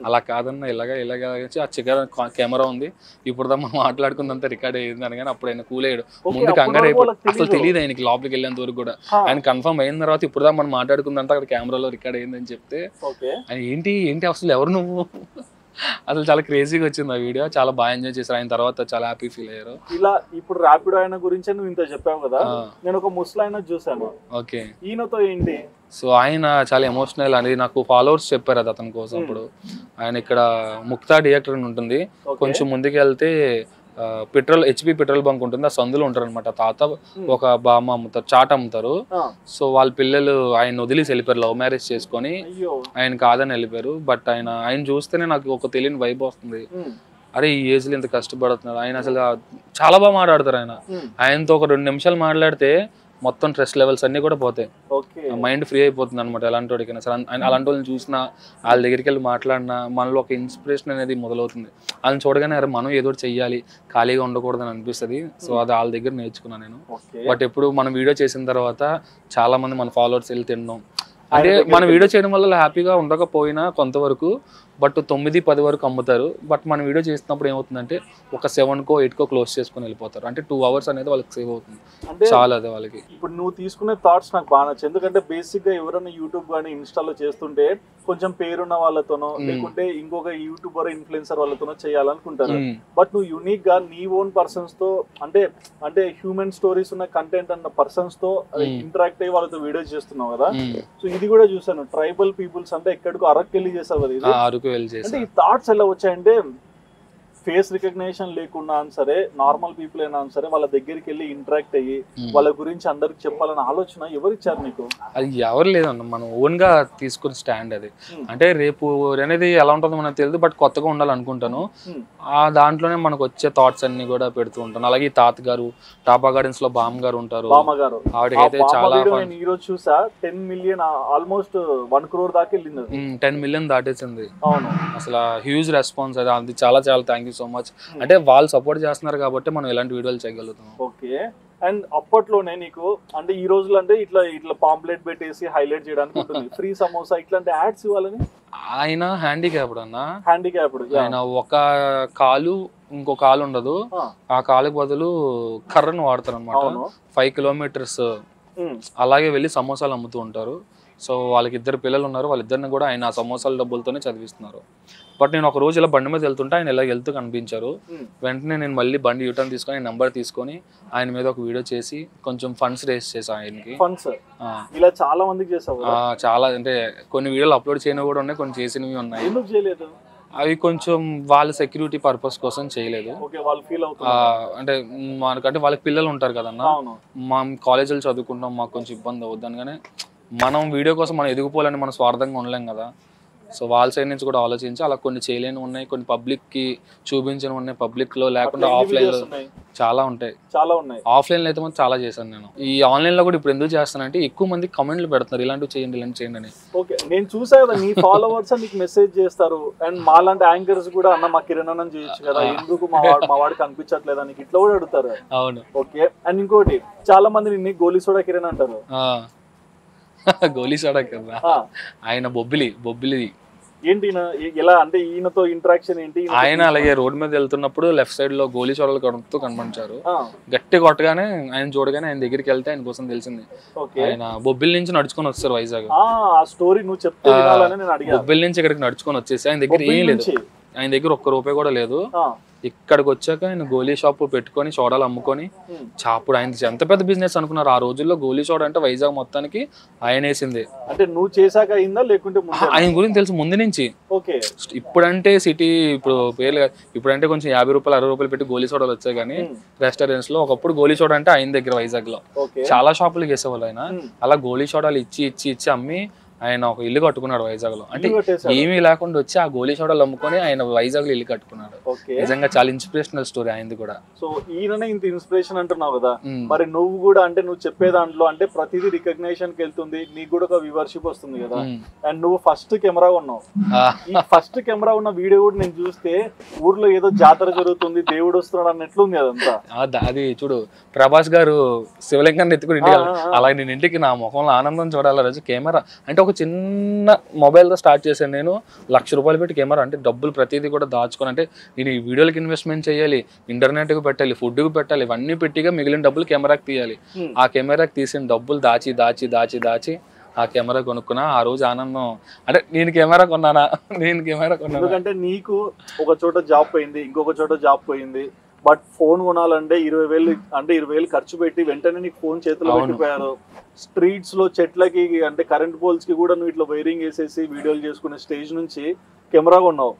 అలా కాదన్న ఇలాగా ఆ చికెన్ కెమెరా ఉంది ఇప్పుడు దా మనం మాట్లాడుకుందంతా రికార్డ్ అయ్యింది అనగానే అప్పుడు ఆయన కూల్ అయ్యాడు. ముందు కంగారు అయిపోయి అసలు తెలియదు ఆయనకి లోపలికి వెళ్ళేంత వరకు కూడా, ఆయన కన్ఫర్మ్ అయిన తర్వాత ఇప్పుడు దా మనం మాట్లాడుకుందంతా అక్కడ కెమెరాలో రికార్డ్ అయ్యిందని చెప్తే ఆయన ఏంటి అసలు ఎవరు నువ్వు అసలు చాలా క్రేజీగా వచ్చింది ఆ వీడియో, చాలా బాగా ఎంజాయ్ చేశారు. ఆయన తర్వాత చాలా హ్యాపీ ఫీల్ అయ్యారు. ఇలా ఇప్పుడు ర్యాపిడో ఆయన గురించి నువ్వు ఇంత చెప్పావు కదా, నేను ఒక ముస్లిం చూసాను. ఓకే. ఈయనతో ఏంటి? సో ఆయన చాలా ఎమోషనల్ అనేది నాకు ఫాలోవర్స్ చెప్పారు అది అతని కోసం. ఇప్పుడు ఆయన ఇక్కడ ముక్తా థియేటర్ అని ఉంటుంది, కొంచెం ముందుకు వెళ్తే HP పెట్రోల్ బంక్ ఉంటుంది, ఆ సందులో ఉంటారు అనమాట. తాత ఒక బామ్మ అమ్ముతారు, చాట్ అమ్ముతారు. సో వాళ్ళ పిల్లలు ఆయన వదిలేసి వెళ్ళిపోయారు, లవ్ మ్యారేజ్ చేసుకొని ఆయన కాదని వెళ్ళిపోయారు. బట్ ఆయన చూస్తేనే నాకు ఒక తెలియని వైబ్ వస్తుంది, అరే ఈ ఏజ్ లో ఇంత కష్టపడుతున్నారు. ఆయన అసలు చాలా బాగా మాట్లాడతారు. ఆయనతో ఒక 2 నిమిషాలు మాట్లాడితే మొత్తం స్ట్రెస్ లెవెల్స్ అన్ని కూడా పోతాయి, మైండ్ ఫ్రీ అయిపోతుంది అనమాట. ఎలాంటి వాడికైనా సరే అలాంటి వాళ్ళని చూసినా వాళ్ళ దగ్గరికి వెళ్ళి మాట్లాడినా మనలో ఒక ఇన్స్పిరేషన్ అనేది మొదలవుతుంది. వాళ్ళని చూడగానే అరే మనం ఏదో చెయ్యాలి, ఖాళీగా ఉండకూడదని అనిపిస్తుంది. సో అది వాళ్ళ దగ్గర నేర్చుకున్నాను నేను. బట్ ఎప్పుడు మనం వీడియో చేసిన తర్వాత చాలా మంది మన ఫాలోవర్స్ వెళ్ళి తినడం అంటే మన వీడియో చేయడం వల్ల హ్యాపీగా ఉండకపోయినా కొంతవరకు బట్ 9-10 వరకు అమ్ముతారు. బట్ మనం వీడియో చేస్తున్నప్పుడు ఏమవుతుందంటే ఒక 7కో 8కో క్లోజ్ చేసుకొని వెళ్ళిపోతారు. అంటే 2 hours అనేది వాళ్ళకి సేవ్ అవుతుంది. అంటే చాలా అదే వాళ్ళకి. ఇప్పుడు నువ్వు తీసుకునే థాట్స్ నాకు బాగా నచ్చాయి. ఎందుకంటే బేసిక్ గా ఎవరైనా యూట్యూబ్ కానీ ఇన్స్టాలో చేస్తుంటే కొంచెం పేరున్న వాళ్ళతోనో లేకుంటే ఇంకొక యూట్యూబర్ ఇన్ఫ్లుయెన్సర్ వాళ్ళతోనో చేయాలనుకుంటారు. బట్ నువ్వు యూనిక్ గా నీ ఓన్ పర్సన్స్ తో అంటే హ్యూమన్ స్టోరీస్ ఉన్న కంటెంట్ అన్న పర్సన్స్ తో ఇంటరాక్ట్ అయ్యి వాళ్ళతో వీడియోస్ చేస్తున్నావు కదా. సో ఇది కూడా చూసాను, ట్రైబల్ పీపుల్స్ అంటే ఎక్కడికో అరకు వెళ్ళి చేసావు కదా. అంటే ఈ థాట్స్ ఎలా వచ్చాయంటే ఫేస్ రికగ్నిషన్ లేకున్నా సరే నార్మల్ పీపుల్ అయినా సరే వాళ్ళ దగ్గరికి వెళ్ళి ఇంటరాక్ట్ అయ్యి వాళ్ళ గురించి అందరికి చెప్పాలన్న ఆలోచన ఎవరిచ్చారు నీకు? అది ఎవరు లేదన్న, మనం ఓన్ గా తీసుకున్న స్టాండ్ అది. అంటే రేపు అనేది ఎలా ఉంటుందో మనకు తెలియదు, బట్ కొత్తగా ఉండాలనుకుంటాను. ఆ దాంట్లోనే మనకు వచ్చే థాట్స్ అన్ని కూడా పెడుతూ ఉంటాను. అలాగే తాత గారు టాపా గార్డెన్స్ లో బామ్ గారు ఉంటారు. ఆవిడకైతే చాలా ఈ రోజు చూసా 10 million ఆల్మోస్ట్ 1 crore దాకా వెళ్ళింది. 10 million దాటేసింది. అవును, అసలు హ్యూజ్ రెస్పాన్స్ అది. అది చాలా చాలా థ్యాంక్ యూ సో మచ్. అంటే వాళ్ళు సపోర్ట్ చేస్తున్నారు కాబట్టి మనం ఇలాంటి వీడియోలు చేయగలుగుతాం. ఓకే. అండ్ అప్పట్లోనే నీకు అంటే ఈ రోజులు అంటే ఇట్లా పాంప్లెట్ పెట్టేసి హైలైట్ చేయడానికి ఉంటుంది, ఫ్రీ సమోసా ఇట్లాంటి యాడ్స్ ఇవ్వాలని. ఆయన హ్యాండిక్యాప్డ్ అన్న, హ్యాండిక్యాప్డ్. ఆయన ఒక కాలు ఇంకో కాలు ఉండదు, ఆ కాలుకి బదులు కర్రను వాడతారు అనమాట. 5 kilometers అలాగే వెళ్ళి సమోసాలు అమ్ముతూ ఉంటారు. సో వాళ్ళకి 2 పిల్లలు ఉన్నారు, వాళ్ళిద్దరిని కూడా ఆయన సమోసాల డబ్బులతోనే చదివిస్తున్నారు. బట్ నేను ఒక రోజు ఇలా బండి మీద వెళ్తుంటే ఆయన ఇలా వెళ్తూ కనిపించారు. వెంటనే నేను మళ్ళీ బండి యూటర్న్ తీసుకొని నెంబర్ తీసుకొని ఆయన మీద ఒక వీడియో చేసి కొంచెం ఫండ్స్ రేస్ చేసా ఆయనకి. ఇలా చాలా మందికి చేసావు? చాలా, అంటే కొన్ని వీడియోలు అప్లోడ్ చేయనివి కూడా ఉన్నాయి, కొన్ని చేసినవి ఉన్నాయి. ఎందుకు చేయలేదు? అవి కొంచెం వాళ్ళ సెక్యూరిటీ పర్పస్ కోసం చేయలేదు. అంటే మనకంటే వాళ్ళకి పిల్లలు ఉంటారు కదన్నా, మా కాలేజీలో చదువుకుంటాం, మాకు కొంచెం ఇబ్బంది అవుద్దని. కానీ మనం వీడియో కోసం మనం ఎదిగిపోవాలని మనం స్వార్థంగా ఉండలేం కదా. సో వాళ్ళ సైడ్ నుంచి కూడా ఆలోచించి అలా కొన్ని చేయలేని ఉన్నాయి, కొన్ని పబ్లిక్ కి చూపించిన ఉన్నాయి, పబ్లిక్ లో లేకుండా ఆఫ్లైన్ లో చాలా ఉంటాయి. ఆఫ్లైన్ లో అయితే మాత్రం చాలా చేశాను నేను. ఈ ఆన్లైన్ లో కూడా ఇప్పుడు ఎందుకు చేస్తానంటే ఎక్కువ మంది కమెంట్లు పెడుతున్నారు ఇలాంటివి చేయండి ఇలాంటి చేయండి అని. ఓకే, నేను చూసా కదా నీ ఫాలోవర్స్ నీకు మెసేజ్ చేస్తారు. అండ్ మాలాంటి యాంకర్స్ కూడా అన్న మా కిరణ్ అన్నం చేయొచ్చు కదా, ఎందుకు మా వాడికి కనిపించట్లేదు అని ఇట్లా కూడా అడుగుతారు. అవును. ఓకే. అండ్ ఇంకోటి చాలా మంది నిన్ను గోలీ సోడా కిరణ్ అంటారు. గోలీ సోడా కదా, ఆయన బొబ్బిలి ఏంటి ఎలా అంటే ఈయనతో ఇంటరాక్షన్ ఏంటి? ఆయన అలాగే రోడ్ మీద వెళ్తున్నప్పుడు లెఫ్ట్ సైడ్ లో గోలీ చోడలు కొడుతూ కనిపించారు. గట్టి కొట్టగానే ఆయన చూడగానే ఆయన దగ్గరికి వెళ్తే ఆయన కోసం తెలిసింది. ఆయన బొబ్బిలి నుంచి నడుచుకొని వచ్చారు వైజాగ్. స్టోరీ నువ్వు చెప్తే బొబ్బిలి నుంచి ఇక్కడికి నడుచుకొని వచ్చేసి ఆయన దగ్గర ఏం లేదు, ఆయన దగ్గర ₹1 కూడా లేదు. ఇక్కడికి వచ్చాక ఆయన గోలీ షాప్ పెట్టుకొని సోడాలు అమ్ముకొని చాపుడు. ఆయన ఎంత పెద్ద బిజినెస్ అనుకున్నారు ఆ రోజుల్లో. గోలీ సోడా అంటే వైజాగ్ మొత్తానికి ఆయన వేసింది. అంటే నువ్వు చేశాక అయిందా లేకుంటే ఆయన గురించి తెలుసు ముందు నుంచి. ఇప్పుడంటే సిటీ ఇప్పుడు పేర్లు, ఇప్పుడంటే కొంచెం ₹50 ₹60 పెట్టి గోలీ సోడాలు వచ్చాయి. కానీ రెస్టారెంట్స్ లో ఒకప్పుడు గోలీ సోడా అంటే ఆయన దగ్గర వైజాగ్ లో చాలా షాపులు వేసేవాళ్ళు. ఆయన అలా గోలీ సోడాలు ఇచ్చి అమ్మి ఆయన ఒక ఇల్లు కట్టుకున్నాడు వైజాగ్ లో. అంటే ఏమీ లేకుండా వచ్చి ఆ గోలీ సోడాలు అమ్ముకొని ఆయన వైజాగ్ లో ఇల్లు కట్టుకున్నాడు. నిజంగా చాలా ఇన్స్పిరేషనల్ స్టోరీ ఆయనది కూడా. సో ఈయననే ఇంత ఇన్స్పిరేషన్ అంటున్నావు కదా, మరి నువ్వు కూడా అంటే నువ్వు చెప్పే దాంట్లో అంటే ప్రతిదీ రికగ్నిషన్ కి వెళ్తుంది, నీకు కూడా ఒక వ్యూవర్షిప్ వస్తుంది కదా. అండ్ నువ్వు ఫస్ట్ కెమెరా ఉన్నావు. ఈ ఫస్ట్ కెమెరా ఉన్న వీడియో కూడా నేను చూస్తే ఊర్లో ఏదో జాతర జరుగుతుంది, దేవుడు వస్తున్నాడు అన్నట్లుంది అదంతా. అది చూడు, ప్రభాస్ గారు శివలింగాన్ని ఎత్తుకుని ఇంటికి అలాగే నేను ఇంటికి నా ముఖంలో ఆనందం చూడాలి రోజు. కెమెరా అంటే ఒక చిన్న మొబైల్తో స్టార్ట్ చేశాను నేను. ₹1,00,000 పెట్టి కెమెరా, అంటే డబ్బులు ప్రతిదీ కూడా దాచుకొని, అంటే నేను ఈ వీడియోలకి ఇన్వెస్ట్మెంట్ చేయాలి, ఇంటర్నెట్కి పెట్టాలి, ఫుడ్కి పెట్టాలి, ఇవన్నీ పెట్టిగా మిగిలిన డబ్బులు కెమెరాకి తీయాలి. ఆ కెమెరాకి తీసిన డబ్బులు దాచి ఆ కెమెరా కొనుక్కున్నా. ఆ రోజు ఆనందం, అంటే నేను కెమెరా కొన్నానా. ఎందుకంటే నీకు ఒక చోట జాబ్ పోయింది, ఇంకొక చోట జాబ్ పోయింది. బట్ ఫోన్ కొనాలంటే 20,000 ఖర్చు పెట్టి వెంటనే నీకు ఫోన్ చేతిలో పెట్టిపోయారు. స్ట్రీట్స్ లో చెట్లకి అంటే కరెంట్ పోల్స్ కి కూడా నువ్వు ఇట్లా వైరింగ్ వేసేసి వీడియోలు చేసుకునే స్టేజ్ నుంచి కెమెరా కొన్నావు.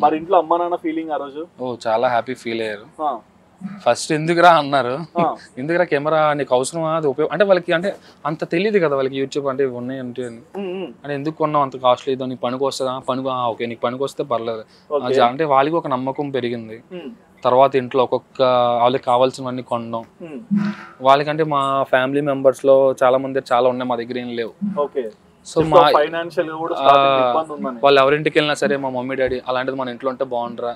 మరి ఇంట్లో అమ్మా నాన్న ఫీలింగ్ ఆ రోజు? చాలా హ్యాపీ ఫీల్ అయ్యారు. ఫస్ట్ ఎందుకురా అన్నారు, ఎందుకురా కెమెరా నీకు అవసరమా, అది ఉపయోగం అంటే వాళ్ళకి అంటే అంత తెలియదు కదా వాళ్ళకి యూట్యూబ్ అంటే ఉన్నాయి అంటే ఎందుకు కొన్నావు అంత కాస్ట్లీ, నీకు పనికి వస్తుందా, ఓకే నీకు పనికి వస్తే పర్లేదు అంటే వాళ్ళకి ఒక నమ్మకం పెరిగింది. తర్వాత ఇంట్లో ఒక్కొక్క వాళ్ళకి కావాల్సినవన్నీ కొనడం. వాళ్ళకంటే మా ఫ్యామిలీ మెంబర్స్ లో చాలా మంది చాలా ఉన్నాయి, మా దగ్గర ఏం లేవు. సో మా ఫైనాన్షియల్ గా కూడా starting ఇబ్బంది ఉందని. వాళ్ళు ఎవరింటికి వెళ్ళినా సరే మా మమ్మీ డాడీ అలాంటిది మన ఇంట్లో ఉంటే బాగుండరా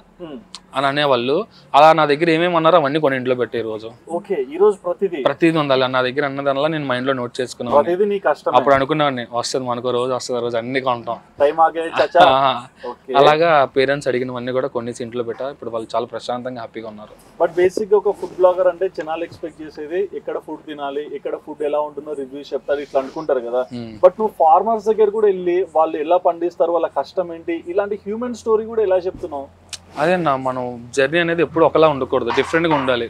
అని అనేవాళ్ళు. అలా నా దగ్గర ఏమేమి అన్నారో అవన్నీ కొన్ని ఇంట్లో పెట్టే రోజు. ఓకే, ఈ రోజు ప్రతిదీ ఉండాలి నా దగ్గర అన్నదానిలా నేను మైండ్ లో నోట్ చేసుకున్నాను. ప్రతిదీ నీ కష్టం. అప్పుడు అనుకున్నాను వస్తుంది మనకు రోజు వస్తుంది రోజు అన్ని కొంటాం. టైం ఆగే చచ్చా. అలాగా పేరెంట్స్ అడిగినవన్నీ కూడా కొన్ని ఇంట్లో పెట్టా. ఇప్పుడు వాళ్ళు చాలా ప్రశాంతంగా హ్యాపీగా ఉన్నారు. బట్ బేసిక్ గా ఒక ఫుడ్ బ్లాగర్ అంటే జనాలు ఎక్స్పెక్ట్ చేసేది ఎక్కడ ఫుడ్ తినాలి, ఎక్కడ ఫుడ్ ఎలా ఉంటుందో రివ్యూస్ చెప్తారు, ఇట్లా అనుకుంటారు కదా. బట్ నువ్వు ఫార్మర్స్ దగ్గర కూడా వెళ్ళి వాళ్ళు ఎలా పండిస్తారు, వాళ్ళ కష్టం ఏంటి, ఇలాంటి హ్యూమన్ స్టోరీ కూడా ఎలా చెప్తున్నావు? అదే మనం జర్నీ అనేది ఎప్పుడు ఒకలా ఉండకూడదు, డిఫరెంట్ గా ఉండాలి.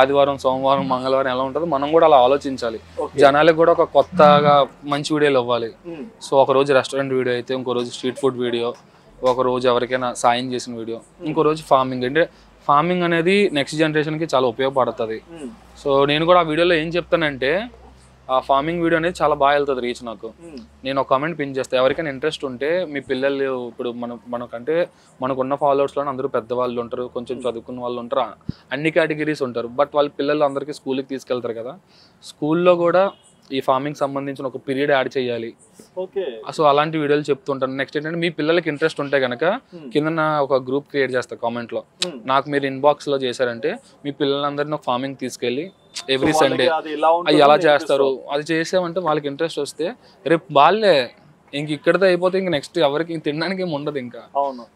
ఆదివారం, సోమవారం, మంగళవారం ఎలా ఉంటుందో మనం కూడా అలా ఆలోచించాలి. జనాలకు కూడా ఒక కొత్తగా మంచి వీడియోలు ఇవ్వాలి. సో ఒక రోజు రెస్టారెంట్ వీడియో అయితే, ఇంకో రోజు స్ట్రీట్ ఫుడ్ వీడియో, ఒక రోజు ఎవరికైనా సాయం చేసిన వీడియో, ఇంకో రోజు ఫార్మింగ్. అంటే ఫార్మింగ్ అనేది నెక్స్ట్ జనరేషన్ కి చాలా ఉపయోగపడుతుంది. సో నేను కూడా ఆ వీడియోలో ఏం చెప్తానంటే, ఆ ఫార్మింగ్ వీడియో అనేది చాలా బాగా వెళ్తుంది రీచ్. నాకు నేను ఒక కామెంట్ పిన్ చేస్తాను, ఎవరికైనా ఇంట్రెస్ట్ ఉంటే మీ పిల్లలు, ఇప్పుడు మనకంటే మనకున్న ఫాలోవర్స్లో అందరూ పెద్దవాళ్ళు ఉంటారు, కొంచెం చదువుకున్న వాళ్ళు ఉంటారు, అన్ని కేటగిరీస్ ఉంటారు. బట్ వాళ్ళ పిల్లలు అందరికీ స్కూల్కి తీసుకెళ్తారు కదా, స్కూల్లో కూడా ఈ ఫార్మింగ్ సంబంధించిన ఒక పీరియడ్ యాడ్ చేయాలి. సో అలాంటి వీడియోలు చెప్తుంటాను. నెక్స్ట్ ఏంటంటే మీ పిల్లలకి ఇంట్రెస్ట్ ఉంటే కనుక కింద ఒక గ్రూప్ క్రియేట్ చేస్తా కామెంట్ లో. నాకు మీరు ఇన్బాక్స్ లో చేశారంటే మీ పిల్లలందరినీ ఒక ఫార్మింగ్ తీసుకెళ్ళి ఎవ్రీ సండే అవి ఎలా చేస్తారు అది చేసామంటే వాళ్ళకి ఇంట్రెస్ట్ వస్తే రేపు వాళ్ళే ఇంక ఇక్కడితో అయిపోతే ఇంక నెక్స్ట్ ఎవరికి తినడానికి ఏమి ఉండదు ఇంకా.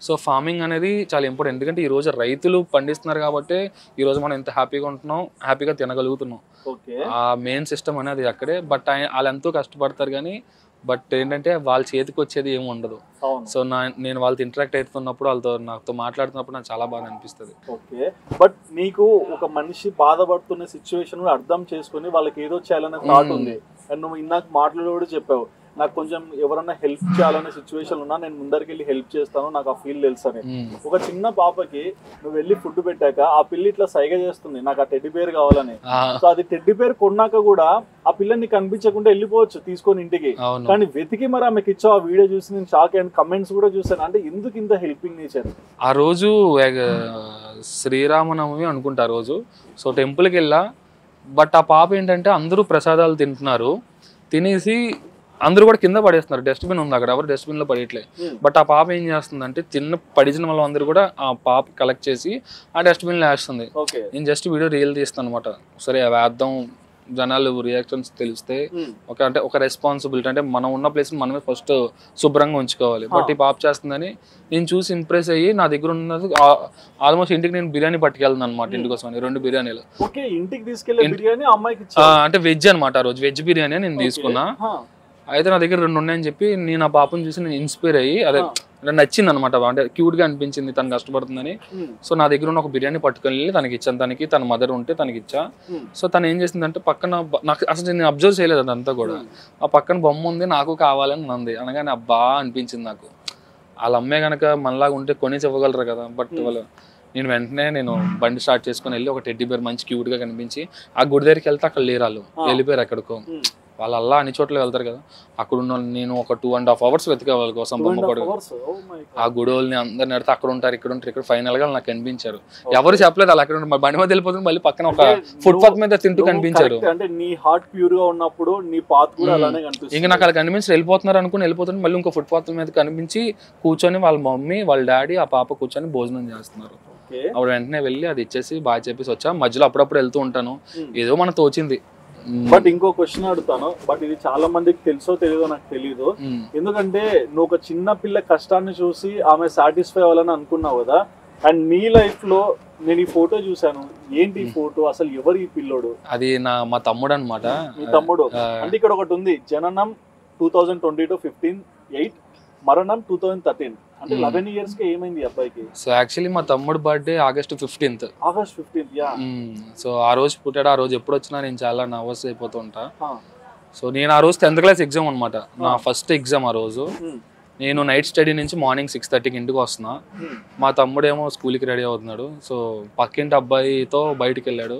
సో ఫార్మింగ్ అనేది చాలా ఇంపార్టెంట్. ఎందుకంటే ఈ రోజు రైతులు పండిస్తున్నారు కాబట్టి ఈ రోజు మనం ఎంత హ్యాపీగా ఉంటున్నాం, హ్యాపీగా తినగలుగుతున్నాం. ఆ మెయిన్ సిస్టమ్ అనేది అక్కడే. బట్ వాళ్ళు ఎంతో కష్టపడతారు కానీ బట్ ఏంటంటే వాళ్ళ చేతికి వచ్చేది ఏమి ఉండదు. సో నేను వాళ్ళతో ఇంటరాక్ట్ అవుతున్నప్పుడు, వాళ్ళతో నాతో మాట్లాడుతున్నప్పుడు నాకు చాలా బాగా అనిపిస్తుంది. ఓకే, బట్ నీకు ఒక మనిషి బాధపడుతున్న సిచ్యువేషన్ అర్థం చేసుకుని వాళ్ళకి ఏదో చేయాలనే థాట్ ఉంది. అండ్ నువ్వు ఇందాక మాటలు కూడా చెప్పావు, నాకు కొంచెం ఎవరన్నా హెల్ప్ చేయాలనే సిచ్యువేషన్ ఉన్నా నేను ముందరికి వెళ్ళి హెల్ప్ చేస్తాను, నాకు ఆ ఫీల్ తెలుసు అని. ఒక చిన్న పాపకి నువ్వు వెళ్ళి ఫుడ్ పెట్టాక ఆ పిల్ల ఇట్లా సైగ చేస్తుంది, నాకు ఆ టెడ్డీ బేర్ కావాలని. సో అది టెడ్డీ బేర్ కొన్నాక కూడా ఆ పిల్లని కనిపించకుండా వెళ్ళిపోవచ్చు తీసుకొని ఇంటికి, కానీ వెతికి మరి ఆమెకి ఇచ్చావు. ఆ వీడియో చూసి నేను షాక్ అండ్ కమెంట్స్ కూడా చూసాను. అంటే ఎందుకు ఇంత హెల్పింగ్ నేచర్? ఆ రోజు శ్రీరామనవమి అనుకుంటా ఆ రోజు. సో టెంపుల్కి వెళ్ళా. బట్ ఆ పాప ఏంటంటే అందరూ ప్రసాదాలు తింటున్నారు, తినేసి అందరూ కూడా కింద పడేస్తున్నారు. డస్ట్బిన్ ఉంది అక్కడ, ఎవరు డస్ట్బిన్ లో పడేయట్లే. బట్ ఆ పాప ఏం చేస్తుందంటే పడిచిన వాళ్ళ అందరూ కూడా ఆ పాప కలెక్ట్ చేసి ఆ డస్ట్బిన్ లో వేస్తుంది. నేను జస్ట్ వీడియో రీల్ తీస్తాను అనమాట. సరే వేద్దాం, జనాలు రియాక్షన్స్ తెలిస్తే ఒక రెస్పాన్సిబిలిటీ. అంటే మనం ఉన్న ప్లేస్ మనమే ఫస్ట్ శుభ్రంగా ఉంచుకోవాలి. బట్ ఈ పాప చేస్తుందని నేను చూసి ఇంప్రెస్ అయ్యి నా దగ్గర ఉన్నది ఆల్మోస్ట్ ఇంటికి నేను బిర్యానీ పట్టుకెళ్తాను అనమాట. ఇంటి కోసం 2 బిర్యానీలు ఇంటికి తీసుకెళ్ళి బిర్యానీ అమ్మాయికి అంటే వెజ్ అనమాట. ఆ రోజు వెజ్ బిర్యానీ నేను తీసుకున్నా. అయితే నా దగ్గర 2 ఉన్నాయని చెప్పి నేను ఆ పాపను చూసి నేను ఇన్స్పైర్ అయ్యి, అదే నచ్చింది అనమాట. అంటే క్యూట్ గా అనిపించింది తను కష్టపడుతుందని. సో నా దగ్గర ఉన్న ఒక బిర్యానీ పట్టుకెళ్ళి తనకి ఇచ్చాను. తనకి తన మదర్ ఉంటే తనకి ఇచ్చా. సో తను ఏం చేసిందంటే పక్కన, నాకు అసలు నేను అబ్జర్వ్ చేయలేదు అదంతా కూడా, ఆ పక్కన బొమ్మ ఉంది నాకు కావాలని అంది. అనగానే అబ్బా అనిపించింది నాకు. వాళ్ళ అమ్మే కనుక మనలాగా ఉంటే కొనేసి ఇవ్వగలరు కదా. బట్ వాళ్ళు నేను వెంటనే బండి స్టార్ట్ చేసుకుని వెళ్ళి ఒక టెడ్డీ బేర్ మంచి క్యూట్ గా కనిపించి ఆ గుడి దగ్గరికి వెళ్తే అక్కడ లేరు వాళ్ళు, వెళ్ళిపోయారు ఎక్కడికో. వాళ్ళు అలా అన్ని చోట్ల వెళ్తారు కదా, అక్కడ ఉన్న నేను ఒక 2.5 hours వెతికా వాళ్ళ కోసం. బొమ్మ కూడా ఆ గుడోల్ని అందరిని అడితే అక్కడ ఉంటారు, ఇక్కడ ఉంటారు, ఇక్కడ ఫైనల్ గా నాకు కనిపించారు. ఎవరు చెప్పలేదు వాళ్ళు అక్కడ ఉంటారు. బండి మీద వెళ్ళిపోతుంది, మళ్ళీ పక్కన ఒక ఫుట్పాత్ మీద తింటూ కనిపించారు. ఇంకా నాకు అలా కనిపించి వెళ్ళిపోతున్నారు అనుకుని వెళ్ళిపోతుంది. మళ్ళీ ఇంకో ఫుట్పాత్ మీద కనిపించి కూర్చొని వాళ్ళ మమ్మీ వాళ్ళ డాడీ ఆ పాప కూర్చొని భోజనం చేస్తున్నారు. అప్పుడు వెంటనే వెళ్ళి అది ఇచ్చేసి బాగా చెప్పేసి వచ్చా. మధ్యలో అప్పుడప్పుడు వెళ్తూ ఉంటాను, ఏదో మనకు తోచింది. బట్ ఇంకో క్వశ్చన్ అడుగుతాను, బట్ ఇది చాలా మందికి తెలుసో తెలియదో నాకు తెలియదు. ఎందుకంటే నువ్వు ఒక చిన్న పిల్ల కష్టాన్ని చూసి ఆమె సాటిస్ఫై అవ్వాలని అనుకున్నావు కదా, అండ్ నీ లైఫ్ లో నేను ఈ ఫోటో చూసాను. ఏంటి ఈ ఫోటో, అసలు ఎవరు ఈ పిల్లోడు? అది మా తమ్ముడు అనమాట. మీ తమ్ముడు అంటే ఇక్కడ ఒకటి ఉంది, జననం 2022 15/8, మరణం 2013. అంటే 11 years కి ఏమైంది అబ్బాయికి? సో యాక్చువల్లీ మా తమ్ముడు బర్త్డే August 15th. సో ఆ రోజు పుట్టాడు. ఆ రోజు ఎప్పుడు వచ్చినా నేను చాలా నర్వస్ అయిపోతూ ఉంటా. సో నేను ఆ రోజు 10th class ఎగ్జామ్ అనమాట, నా ఫస్ట్ ఎగ్జామ్. ఆ రోజు నేను నైట్ స్టడీ నుంచి మార్నింగ్ 6:30కి ఇంటికి వస్తున్నా. మా తమ్ముడేమో స్కూల్కి రెడీ అవుతున్నాడు. సో పక్కింటి అబ్బాయితో బయటికి వెళ్ళాడు.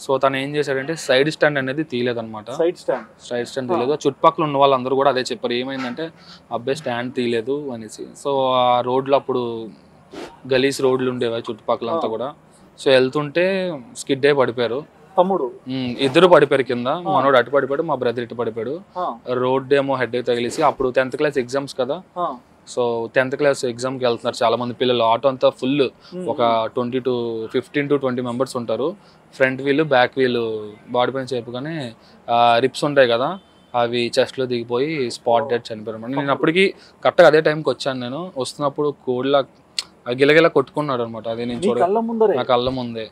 సో తను ఏం చేశాడంటే సైడ్ స్టాండ్ అనేది తీయలేదన్నమాట. సైడ్ స్టాండ్ తీయలేదు. చుట్టుపక్కల ఉన్న వాళ్ళందరూ కూడా అదే చెప్పారు, ఏమైందంటే అబ్బాయి స్టాండ్ తీయలేదు అనేసి. సో ఆ రోడ్లు అప్పుడు గలీస్ రోడ్లు ఉండేవి చుట్టుపక్కలంతా కూడా. సో వెళ్తుంటే స్కిడ్ అయి పడిపోయారు. తమ్ముడు ఇద్దరు పడిపోయారు కింద. మనోడు అటు పడిపోయాడు, మా బ్రదర్ ఇటు పడిపోయాడు. రోడ్ ఏమో హెడ్ తగిలేసి, అప్పుడు 10th క్లాస్ ఎగ్జామ్స్ కదా, సో 10th క్లాస్ ఎగ్జామ్కి వెళ్తున్నారు చాలా మంది పిల్లలు. ఆటో అంతా ఫుల్, ఒక 15 to 20 మెంబర్స్ ఉంటారు. Front wheel back wheel body పైన చేపుగానే రిప్స్ ఉంటాయి కదా, అవి చెస్ట్లో దిగిపోయి స్పాట్ డెడ్ చనిపోయారు. నేను అప్పటికి కరెక్ట్గా అదే టైంకి వచ్చాను. నేను వస్తున్నప్పుడు కోడిలా గిలగిలా కొట్టుకున్నాడు అనమాట. అది నేను నా కళ్ళ ముందే.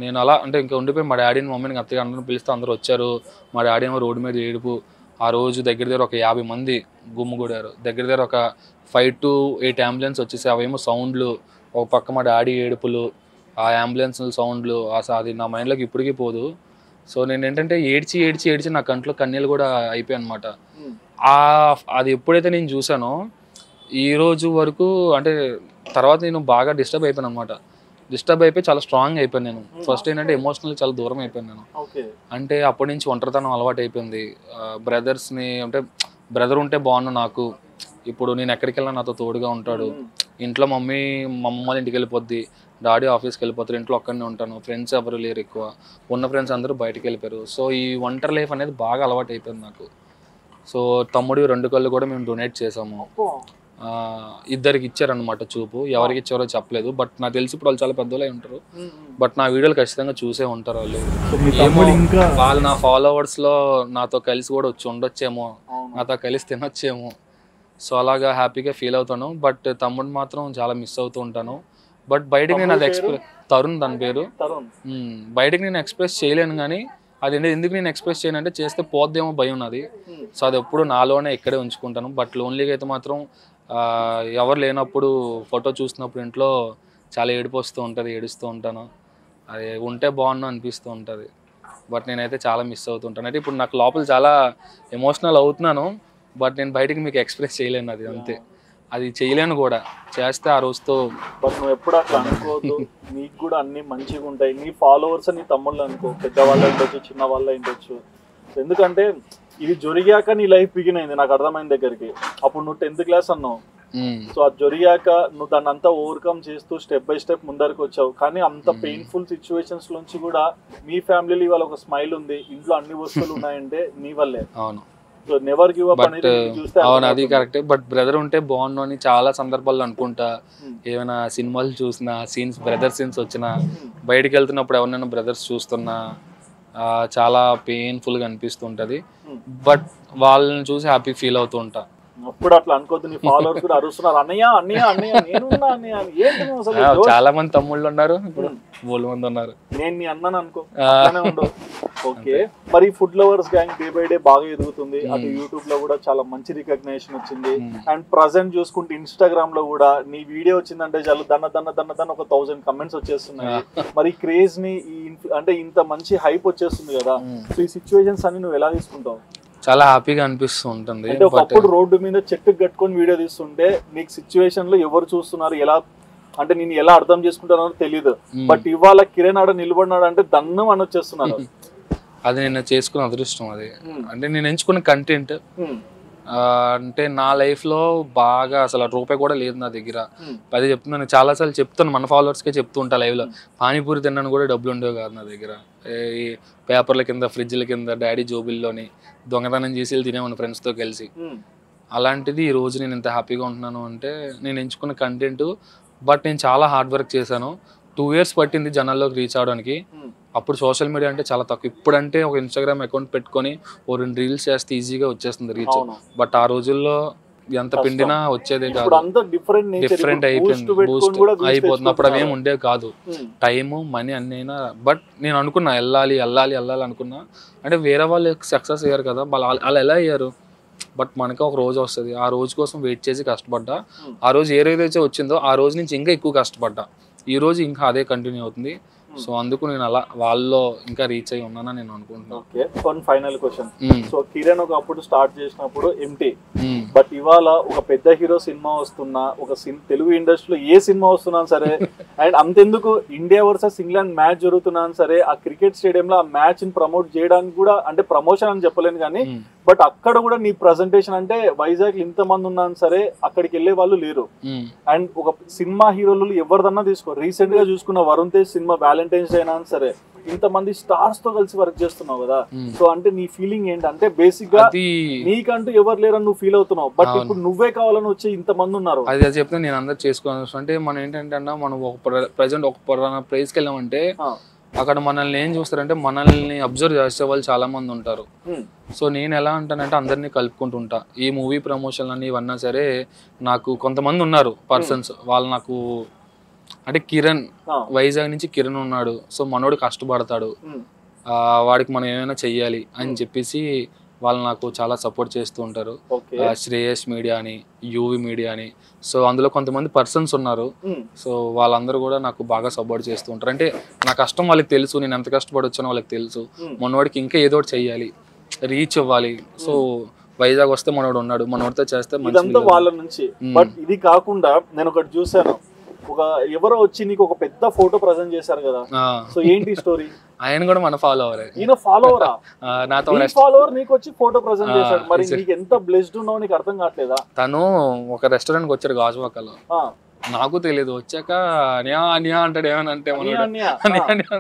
నేను అలా అంటే ఇంకా ఉండిపోయి మా డాడీని మమ్మీని అత్తగా అందరూ పిలిస్తే అందరూ వచ్చారు. మా డాడీ ఏమో రోడ్డు మీద ఏడుపు. ఆ రోజు దగ్గర ఒక 50 మంది గుమ్ముగూడారు. దగ్గర ఒక 5 to 8 అంబులెన్స్ వచ్చేసి, అవేమో సౌండ్లు, ఒక పక్క మా డాడీ ఏడుపులు, ఆ అంబులెన్స్ సౌండ్లు, అది నా మైండ్లోకి ఇప్పటికీ పోదు. సో నేను ఏంటంటే ఏడ్చి నా కంట్లో కన్నీళ్ళు కూడా అయిపోయాయి అనమాట. అది ఎప్పుడైతే నేను చూసానో ఈ రోజు వరకు, అంటే తర్వాత నేను బాగా డిస్టర్బ్ అయిపోయాను అనమాట. డిస్టర్బ్ అయిపోయి చాలా స్ట్రాంగ్ అయిపోయాను నేను. ఫస్ట్ ఏంటంటే ఎమోషనల్ చాలా దూరం అయిపోయాను నేను. అంటే అప్పటి నుంచి ఒంటరితనం అలవాటు అయిపోయింది. బ్రదర్స్ని అంటే బ్రదర్ ఉంటే బాగున్నా నాకు. ఇప్పుడు నేను ఎక్కడికి వెళ్ళినా నాతో తోడుగా ఉంటాడు. ఇంట్లో మమ్మీ వాళ్ళ ఇంటికి వెళ్ళిపోద్ది, డాడీ ఆఫీస్కి వెళ్ళిపోతారు, ఇంట్లో ఒక్కడనే ఉంటాను. ఫ్రెండ్స్ ఎవరు లేరు ఎక్కువ, ఉన్న ఫ్రెండ్స్ అందరూ బయటికి వెళ్ళిపోయారు. సో ఈ ఒంటరి లైఫ్ అనేది బాగా అలవాటు అయిపోయింది నాకు. సో తమ్ముడు 2 కళ్ళు కూడా మేము డొనేట్ చేసాము. ఇద్దరికి ఇచ్చారనమాట చూపు. ఎవరికి ఇచ్చారో చెప్పలేదు, బట్ నాకు తెలిసి ఇప్పుడు వాళ్ళు చాలా పెద్దోళ్ళై ఉంటారు. బట్ నా వీడియోలు ఖచ్చితంగా చూసే ఉంటారు వాళ్ళు. వాళ్ళు నా ఫాలోవర్స్లో నాతో కలిసి కూడా వచ్చి ఉండొచ్చేమో, నాతో కలిసి తినొచ్చేమో. సో అలాగా హ్యాపీగా ఫీల్ అవుతాను. బట్ తమ్ముడు మాత్రం చాలా మిస్ అవుతూ ఉంటాను. బట్ బయటకు నేను అది తరుణ్ తన పేరు. బయటకు నేను ఎక్స్ప్రెస్ చేయలేను, కానీ అది ఎందుకు నేను ఎక్స్ప్రెస్ చేయను అంటే చేస్తే పోద్దేమో భయం నాది. సో అది ఎప్పుడు నాలోనే ఇక్కడే ఉంచుకుంటాను. బట్ లోన్లీగా అయితే మాత్రం ఎవరు లేనప్పుడు ఫోటో చూసినప్పుడు ఇంట్లో చాలా ఏడుపు వస్తూ ఉంటుంది, ఏడుస్తూ ఉంటాను. అది ఉంటే బాగుండు అనిపిస్తూ ఉంటుంది. బట్ నేనైతే చాలా మిస్ అవుతుంటాను. అంటే ఇప్పుడు నాకు లోపల చాలా ఎమోషనల్ అవుతున్నాను, బట్ నేను బయటకు మీకు ఎక్స్ప్రెస్ చేయలేను. అది అంతే, అది చేయలేను కూడా. చేస్తే ఆ రోజుతో. బట్ నువ్వు ఎప్పుడు అట్లా అనుకోవద్దు. నీకు కూడా అన్ని మంచిగా ఉంటాయి. నీ ఫాలోవర్స్ నీ తమ్ముళ్ళు అనుకో, పెద్దవాళ్ళు అయిండొచ్చు, చిన్న వాళ్ళు అయిండొచ్చు. ఎందుకంటే ఇది జరిగాక నీ లైఫ్ బిగిన్ అయింది, నాకు అర్థమైన దగ్గరికి. అప్పుడు నువ్వు 10th క్లాస్ అన్నావు. సో అది జరిగాక నువ్వు దాన్ని అంతా ఓవర్కమ్ చేస్తూ స్టెప్ బై స్టెప్ ముందరికి వచ్చావు. కానీ అంత పెయిన్ఫుల్ సిచ్యువేషన్స్ నుంచి కూడా మీ ఫ్యామిలీలో ఇవాళ ఒక స్మైల్ ఉంది, ఇంట్లో అన్ని వస్తువులు ఉన్నాయంటే నీ వల్లే. అవును. సో నెవర్ గివ్ అప్ అనేది చూస్తే. అవును, అది కరెక్టే. బట్ బ్రదర్ ఉంటే బాగుండు అని చాలా సందర్భాల్లో అనుకుంటా. ఏమైనా సినిమాలు చూసినా, సీన్స్ బ్రదర్ సీన్స్ వచ్చినా, బయటికి వెళ్తున్నప్పుడు ఎవరినైనా బ్రదర్స్ చూస్తున్నా చాలా పెయిన్ఫుల్గా అనిపిస్తుంటది. బట్ వాళ్ళని చూసి హ్యాపీ ఫీల్ అవుతూ ఉంటా. అప్పుడు అట్లా అనుకోద్దు. నీ ఫాలోవర్స్ కూడా అరుస్తున్నారు, అన్నయ్య అన్నయ్య అన్నయ్య నేనున్నా అన్నయ్య అని. ఏంటి అసలు చాలా మంది తమ్ముళ్ళు ఉన్నారు, ఇప్పుడు 3 మంది ఉన్నారు. నేను నీ అన్నాను అనుకో. ఓకే, మరి food lovers gang day by day బాగా ఎదుగుతుంది. అటు యూట్యూబ్ లో కూడా చాలా మంచి రికగ్నేషన్ వచ్చింది. అండ్ ప్రజెంట్ చూసుకుంటే ఇన్స్టాగ్రామ్ లో కూడా నీ వీడియో వచ్చిందంటే చాలా దన్న ఒక 1000 కమెంట్స్ వచ్చేస్తున్నాయి. మరి క్రేజ్ ని అంటే ఇంత మంచి హైప్ వచ్చేస్తుంది కదా. సో ఈ సిచ్యువేషన్స్ అన్ని నువ్వు ఎలా తీసుకుంటావు? చాలా హ్యాపీగా అనిపిస్తూ ఉంటుంది. అంటే ఒకప్పుడు రోడ్డు మీద చెట్టు కట్టుకొని వీడియో తీస్తుంటే నీకు సిచ్యువేషన్ లో ఎవరు చూస్తున్నారు, ఎలా అంటే నేను ఎలా అర్థం చేసుకుంటానో తెలియదు. బట్ ఇవాళ కిరణ్ ఆడ నిలబడినాడు అంటే దన్నం అని వచ్చేస్తున్నారు. అది నేను చేసుకున్న అదృష్టం. అది అంటే నేను ఎంచుకున్న కంటెంట్. అంటే నా లైఫ్లో బాగా అసలు రూపాయి కూడా లేదు నా దగ్గర. అదే చెప్తున్నాను, చాలాసార్లు చెప్తాను, మన ఫాలోవర్స్కే చెప్తూ ఉంటా లైవ్లో. పానీపూరి తిన్నాను కూడా డబ్బులు ఉండేవి కాదు నా దగ్గర. ఈ పేపర్ల కింద, ఫ్రిడ్జ్ల కింద, డాడీ జోబిల్లోని దొంగతనం చేసి తినేవాడిని ఫ్రెండ్స్తో కలిసి. అలాంటిది ఈ రోజు నేను ఇంత హ్యాపీగా ఉంటున్నాను అంటే నేను ఎంచుకున్న కంటెంట్. బట్ నేను చాలా హార్డ్ వర్క్ చేశాను. 2 years పట్టింది జనాల్లోకి రీచ్ అవడానికి. అప్పుడు సోషల్ మీడియా అంటే చాలా తక్కువ. ఇప్పుడంటే ఒక ఇన్స్టాగ్రామ్ అకౌంట్ పెట్టుకొని 2 రీల్స్ చేస్తే ఈజీగా వచ్చేస్తుంది రీచ్. బట్ ఆ రోజుల్లో ఎంత పిండినా వచ్చేదే కాదు. డిఫరెంట్ అయిపోయింది, బూస్ట్ అయిపోతుంది. అప్పుడు అవేం ఉండేవి కాదు. టైము, మనీ అన్నీ అయినా. బట్ నేను అనుకున్నా వెళ్ళాలి అనుకున్నా. అంటే వేరే వాళ్ళు సక్సెస్ అయ్యారు కదా, వాళ్ళు ఎలా అయ్యారు. బట్ మనకి ఒక రోజు వస్తుంది, ఆ రోజు కోసం వెయిట్ చేసి కష్టపడ్డా. ఆ రోజు ఏ రోజైతే వచ్చిందో ఆ రోజు నుంచి ఇంకా ఎక్కువ కష్టపడ్డా. ఈ రోజు ఇంకా అదే కంటిన్యూ అవుతుంది. సో అందుకు నేను అలా వాళ్ళలో ఇంకా రీచ్ అయ్యి ఉన్నానని నేను అనుకుంటున్నాను. Okay, one final question. So Kiran ఒకప్పుడు స్టార్ట్ చేసినప్పుడు ఎంటీ, బట్ ఇవాళ ఒక పెద్ద హీరో సినిమా వస్తున్నా, ఒక తెలుగు ఇండస్ట్రీలో ఏ సినిమా వస్తున్నా సరే, అండ్ అంతెందుకు ఇండియా వర్సెస్ ఇంగ్లాండ్ మ్యాచ్ జరుగుతున్నా సరే, ఆ క్రికెట్ స్టేడియంలో ఆ మ్యాచ్ ని ప్రమోట్ చేయడానికి కూడా, అంటే ప్రమోషన్ అని చెప్పలేను కానీ, బట్ అక్కడ కూడా నీ ప్రజెంటేషన్ అంటే వైజాగ్ ఇంత మంది ఉన్నా సరే అక్కడికి వెళ్ళే వాళ్ళు లేరు. అండ్ ఒక సినిమా హీరోలు ఎవరిదన్నా తీసుకో, రీసెంట్ గా చూసుకున్న Varun Tej cinema Valentine's day అయినా సరే, ఇంతమంది స్టార్స్ తో కలిసి వర్క్ చేస్తున్నావు కదా, సో అంటే నీ ఫీలింగ్ ఏంటి అంటే బేసిక్ గా నీకంటూ ఎవరు లేరని నువ్వు ఫీల్ అవుతున్నావు, బట్ ఇప్పుడు నువ్వే కావాలని వచ్చి ఇంతమంది ఉన్నారు. అది చెప్తే నేను అందరు చేసుకోవాలి అంటే మనం ఏంటంటే అన్న మనం ఒక ప్రజెంట్ ఒక ప్రైజ్కి వెళ్ళామంటే అక్కడ మనల్ని ఏం చూస్తారంటే మనల్ని అబ్జర్వ్ చేసే వాళ్ళు చాలా మంది ఉంటారు. సో నేను ఎలా అంటానంటే అందరినీ కలుపుకుంటుంటా. ఈ మూవీ ప్రమోషన్ అని ఇవన్నా సరే నాకు కొంతమంది ఉన్నారు పర్సన్స్, వాళ్ళు నాకు అంటే కిరణ్ వైజాగ్ నుంచి కిరణ్ ఉన్నాడు, సో మనోడు కష్టపడతాడు, వాడికి మనం ఏమైనా చెయ్యాలి అని చెప్పేసి వాళ్ళు నాకు చాలా సపోర్ట్ చేస్తూ ఉంటారు. శ్రేయస్ మీడియా అని, యూవి మీడియా అని, సో అందులో కొంతమంది పర్సన్స్ ఉన్నారు. సో వాళ్ళందరూ కూడా నాకు బాగా సపోర్ట్ చేస్తూ ఉంటారు. అంటే నా కష్టం వాళ్ళకి తెలుసు, నేను ఎంత కష్టపడి వచ్చానో వాళ్ళకి తెలుసు. మనోడికి ఇంకా ఏదో ఒకటి చెయ్యాలి, రీచ్ అవ్వాలి. సో వైజాగ్ వస్తే మనోడు ఉన్నాడు, మనోడితో చేస్తే ఇదంతా వాళ్ళ నుంచి. బట్ ఇది కాకుండా నేను ఒకటి చూసాను, ఒక ఎవరో వచ్చి నీకు ఒక పెద్ద ఫోటో ప్రజెంట్ చేశారు కదా, సో ఏంటి స్టోరీ? ఆయన కూడా మన ఫాలోవర్. ఈయన ఫాలోవరా? నాతో ఫాలోవర్ నీకు వచ్చి ఫోటో ప్రజెంట్ చేశాడు. మరి నీకు ఎంత బ్లెస్డ్ ఉన్నావు నీకు అర్థం కావట్లేదా? తను ఒక రెస్టారెంట్ కి వచ్చాడు గాజువాకలో, నాకు తెలియదు, వచ్చాక అనియా అనియా అంటాడు, ఏమని అంటే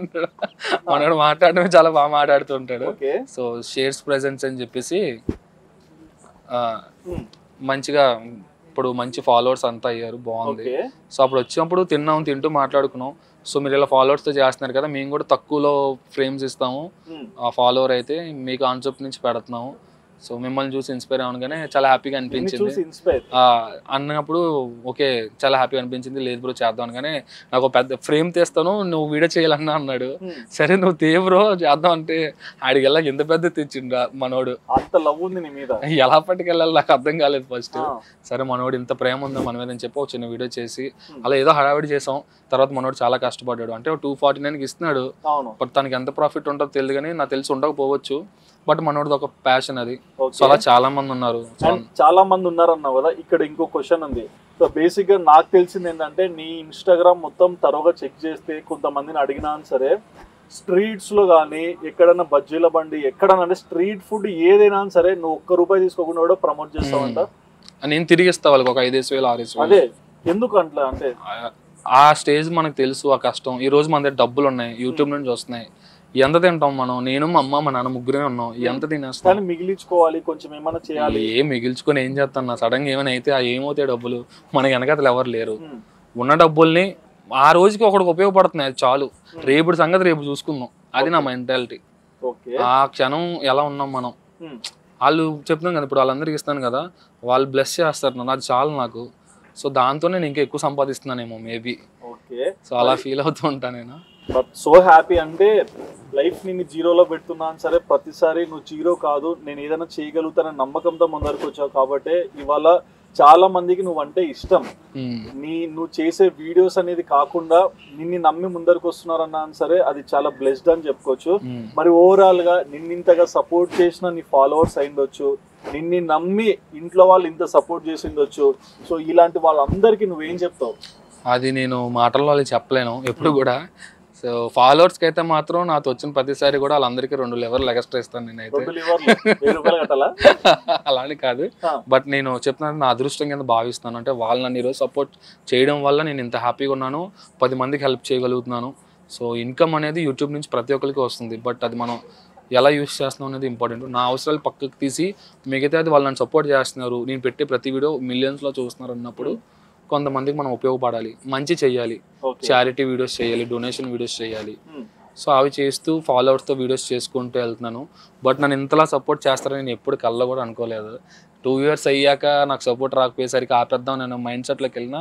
అంటాడు, మనోడు మాట్లాడటమే చాలా బాగా మాట్లాడుతుంటాడు. సో షేర్స్ ప్రెజెన్స్ అని చెప్పేసి మంచిగా ఇప్పుడు మంచి ఫాలోవర్స్ అంతా అయ్యారు, బాగుంది. సో అప్పుడు వచ్చినప్పుడు తింటూ మాట్లాడుకున్నాం. సో మీరు ఇలా ఫాలోవర్స్తో చేస్తున్నారు కదా, మేము కూడా తక్కువలో ఫ్రేమ్స్ ఇస్తాము, ఆ ఫాలోవర్ అయితే మీ కాన్సెప్ట్ నుంచి పెడుతున్నాము. సో మిమ్మల్ని చూసి ఇన్స్పైర్ అవగానే చాలా హ్యాపీగా అనిపించింది. అన్నప్పుడు ఓకే చాలా హ్యాపీగా అనిపించింది, లేదు బ్రో చేద్దాం అనగానే నాకు పెద్ద ఫ్రేమ్ తెస్తాను నువ్వు వీడియో చేయాలన్నా అన్నాడు. సరే నువ్వు తే బ్రో చేద్దాం అంటే ఆడికి వెళ్ళాక ఎంత పెద్ద తెచ్చిండ్రా మనోడు, అంత లవ్ ఉంది నీ మీద. ఎలా పట్టుకెళ్ళాలి నాకు అర్థం కాలేదు ఫస్ట్. సరే మనోడు ఇంత ప్రేమ ఉందో మన మీద అని చెప్పి ఒక చిన్న వీడియో చేసి అలా ఏదో హడావిడి చేసాం. తర్వాత మనోడు చాలా కష్టపడ్డాడు, అంటే 249కి ఇస్తున్నాడు, బట్ తనకి ఎంత ప్రాఫిట్ ఉంటుందో తెలియదు కానీ నాకు తెలిసి ఉండకపోవచ్చు, బట్ మనోడిది ఒక ప్యాషన్ అది. సో అలా చాలా మంది ఉన్నారు, చాలా మంది ఉన్నారు అన్నావు కదా. ఇక్కడ ఇంకో క్వశ్చన్ ఉంది. సో బేసిక్ గా నాకు తెలిసింది ఏంటంటే నీ ఇన్స్టాగ్రామ్ మొత్తం తరోగా చెక్ చేస్తే కొంతమందిని అడిగినా సరే స్ట్రీట్స్ లో కానీ ఎక్కడన్నా బజ్జీల బండి ఎక్కడన్నా అంటే స్ట్రీట్ ఫుడ్ ఏదైనా సరే నువ్వు ₹1 తీసుకోకుండా కూడా ప్రమోట్ చేస్తావంట. నేను తిరిగి ఇస్తా వాళ్ళకి ఒక 5,000 6,000. అదే ఎందుకు అట్లా అంటే ఆ స్టేజ్ మనకు తెలుసు, ఆ కష్టం. ఈ రోజు మన దగ్గర డబ్బులు ఉన్నాయి, యూట్యూబ్ నుంచి వస్తున్నాయి, ఎంత తింటాం మనం? నేను మా అమ్మ మా నాన్న ముగ్గురే ఉన్నాం, ఎంత తినేస్తాం? మిగిలించుకోవాలి, కొంచెం ఏమైనా చేయాలి. ఏం మిగిల్చుకొని ఏం చేస్తాను? సడన్ గా ఏమైనా అయితే ఏమవుతాయి డబ్బులు? మనకి వెనకతలు ఎవరు లేరు. ఉన్న డబ్బుల్ని ఆ రోజుకి ఒకడికి ఉపయోగపడుతున్నాయి, అది చాలు. రేపు సంగతి రేపు చూసుకుందాం, అది నా మెంటాలిటీ. ఆ క్షణం ఎలా ఉన్నాం మనం, వాళ్ళు చెప్తున్నాం కదా, ఇప్పుడు వాళ్ళందరికి ఇస్తాను కదా, వాళ్ళు బ్లెస్ చేస్తారు నన్ను, అది చాలు నాకు. సో దాంతోనే నేను ఇంకా ఎక్కువ సంపాదిస్తున్నానేమో మేబీ. సో అలా ఫీల్ అవుతూ ఉంటాను నేను. బట్ సో హ్యాపీ అంటే లైఫ్ నేను జీరోలో పెడుతున్నాను సరే, ప్రతిసారి నువ్వు జీరో కాదు, నేను ఏదైనా చేయగలుగుతానని నమ్మకంతో ముందరకు వచ్చావు కాబట్టి ఇవాళ చాలా మందికి నువ్వు అంటే ఇష్టం. నువ్వు చేసే వీడియోస్ అనేది కాకుండా నిన్ను నమ్మి ముందరకు వస్తున్నారన్నా సరే, అది చాలా బ్లెస్డ్ అని చెప్పుకోవచ్చు. మరి ఓవరాల్ గా నిన్నింతగా సపోర్ట్ చేసిన నీ ఫాలోవర్స్ అయిండొచ్చు, నిన్ను నమ్మి ఇంట్లో వాళ్ళు ఇంత సపోర్ట్ చేసిండొచ్చు. సో ఇలాంటి వాళ్ళందరికీ నువ్వేం చెప్తావు? అది నేను మాటల్లో వాళ్ళకి చెప్పలేను ఎప్పుడు కూడా. సో ఫాలోవర్స్కి అయితే మాత్రం నాతో వచ్చిన ప్రతిసారి కూడా వాళ్ళందరికీ 2 లెవర్లు ఎక్స్ట్రా ఇస్తాను నేనైతే. అలానే కాదు, బట్ నేను చెప్తున్నాను నా అదృష్టం కింద భావిస్తాను. అంటే వాళ్ళు నన్ను ఈరోజు సపోర్ట్ చేయడం వల్ల నేను ఇంత హ్యాపీగా ఉన్నాను, 10 మందికి హెల్ప్ చేయగలుగుతున్నాను. సో ఇన్కమ్ అనేది యూట్యూబ్ నుంచి ప్రతి ఒక్కరికి వస్తుంది, బట్ అది మనం ఎలా యూస్ చేస్తున్నాం అనేది ఇంపార్టెంట్. నా అవసరాలు పక్కకు తీసి మిగతా అది వాళ్ళు నన్ను సపోర్ట్ చేస్తున్నారు, నేను పెట్టే ప్రతి వీడియో మిలియన్స్లో చూస్తున్నారు అన్నప్పుడు కొంతమందికి మనం ఉపయోగపడాలి, మంచి చేయాలి, చారిటీ వీడియోస్ చేయాలి, డొనేషన్ వీడియోస్ చేయాలి. సో అవి చేస్తూ ఫాలోవర్స్తో వీడియోస్ చేసుకుంటూ వెళ్తున్నాను. బట్ నన్ను ఇంతలా సపోర్ట్ చేస్తారని నేను ఎప్పుడు కళ్ళ కూడా అనుకోలేదు. 2 years అయ్యాక నాకు సపోర్ట్ రాకపోయేసరికి ఆపేద్దాం నేను మైండ్ సెట్లోకి వెళ్ళినా,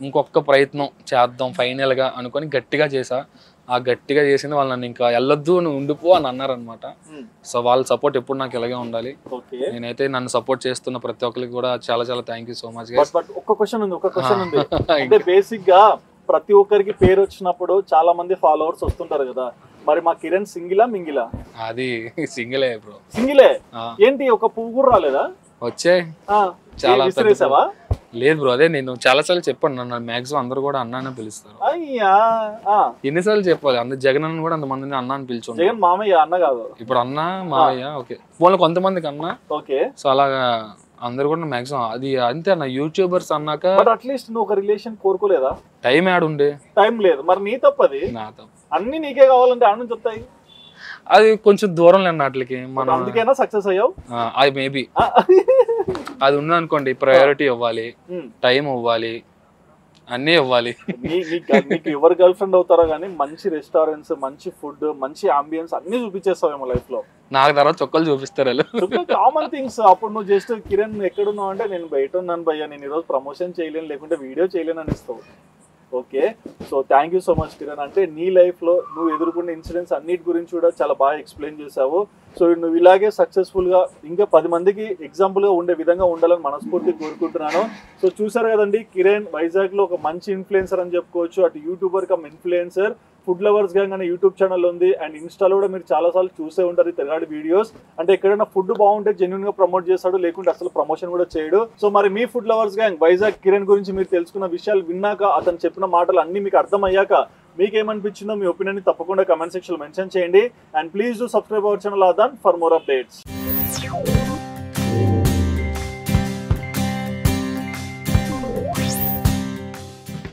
ఇంకొక ప్రయత్నం చేద్దాం ఫైనల్గా అనుకొని గట్టిగా చేసా. ఆ గట్టిగా చేసింది వాళ్ళు నన్ను ఇంకా వెళ్ళొద్దు నువ్వు ఉండిపో అని అన్నారనమాట. సో వాళ్ళ సపోర్ట్ ఎప్పుడు నాకు ఇలాగే ఉండాలి. నేనైతే నన్ను సపోర్ట్ చేస్తున్న ప్రతి ఒక్కరికి కూడా చాలా చాలా థ్యాంక్ యూ సో మచ్. ఒక క్వశ్చన్ ఉంది. అంటే బేసిక్ గా ప్రతి ఒక్కరికి పేరు వచ్చినప్పుడు చాలా మంది ఫాలోవర్స్ వస్తుంటారు కదా, మరి మా కిరణ్ సింగిలా మింగిలా? అది సింగిలే బ్రో. సింగిలే ఏంటి? ఒక పువ్వు కూడా రాలేదా? వచ్చాయి చాలా. లేదు బ్రో, అదే నేను చాలా సార్లు చెప్పాను, నన్ను మాక్సిమం అందరు కూడా అన్న అని పిలుస్తారు. ఎన్నిసార్లు చెప్పాలి? అందరు జగన్ అన్న కూడా అంతమందిని అన్న అని పిలుచు. జగన్ మామయ్య అన్న కాదు, ఇప్పుడు అన్న మామయ్య ఓకే, పోనీ కొంతమందికి అన్న. ఓకే, సో అలాగా అందరు కూడా మాక్సిమం అది అంతే అన్న. యూట్యూబర్స్ అన్నాక అట్లీస్ట్ నువ్వు ఒక రిలేషన్ కోరుకోలేదా? టైం యాడ్ ఉండే, టైం లేదు, మరి నీ తప్పది. నా తప్పు. అన్ని నీకే కావాలంటే ఆడ నుంచి వస్తాయి. అది కొంచెం దూరం లేని వాటికి మనం అందుకేనా సక్సెస్ అయ్యావు? అది మేబీ అది ఉందనుకోండి, ప్రయారిటీ ఇవ్వాలి, టైం ఇవ్వాలి, అన్నీ ఇవ్వాలి. నీకు ఎవరు గర్ల్ ఫ్రెండ్ అవుతారో కానీ మంచి రెస్టారెంట్స్, మంచి ఫుడ్, మంచి అంబియన్స్ అన్ని చూపించేస్తావేమో లైఫ్ లో. నాకు తర్వాత చొక్కలు చూపిస్తారు వాళ్ళు. Common things. అప్పుడు నువ్వు జస్ట్ కిరణ్ ఎక్కడున్నావు అంటే నేను బయట ఉన్నాను భయ్యా, నేను ఈరోజు ప్రమోషన్ చేయలేను లేకుంటే వీడియో చేయలేను అని ఇస్తావు. Okay, so thank you so much Kiran. అంటే నీ లైఫ్లో నువ్వు ఎదుర్కొన్న ఇన్సిడెంట్స్ అన్నిటి గురించి కూడా చాలా బాగా ఎక్స్ప్లెయిన్ చేసావు. సో నువ్వు ఇలాగే సక్సెస్ఫుల్గా ఇంకా 10 మందికి ఎగ్జాంపుల్గా ఉండే విధంగా ఉండాలని మనస్ఫూర్తిగా కోరుకుంటున్నాను. సో చూసారు కదండి, కిరణ్ వైజాగ్లో ఒక మంచి ఇన్ఫ్లుయెన్సర్ అని చెప్పుకోవచ్చు. అటు YouTuber come influencer, food lovers gang అనే యూట్యూబ్ ఛానల్ ఉంది. అండ్ ఇన్స్టాలో కూడా మీరు చాలాసార్లు చూసే ఉంటారు ఈ తెగాడి వీడియోస్. అంటే ఎక్కడైనా ఫుడ్ బాగుంటే జెన్యున్ గా ప్రమోట్ చేస్తాడు, లేకుంటే అసలు ప్రమోషన్ కూడా చేయడు. సో మరి మీ food lovers gang Vizag Kiran గురించి మీరు తెలుసుకున్న విషయాలు విన్నాక, అతను చెప్పిన మాటలు అన్ని మీకు అర్థమయ్యాక మీకేమనిపించిందో మీ ఒపీనియన్ తప్పకుండా కమెంట్ సెక్షన్ లో మెన్షన్ చేయండి. And please do subscribe our channel Aadhan for more updates.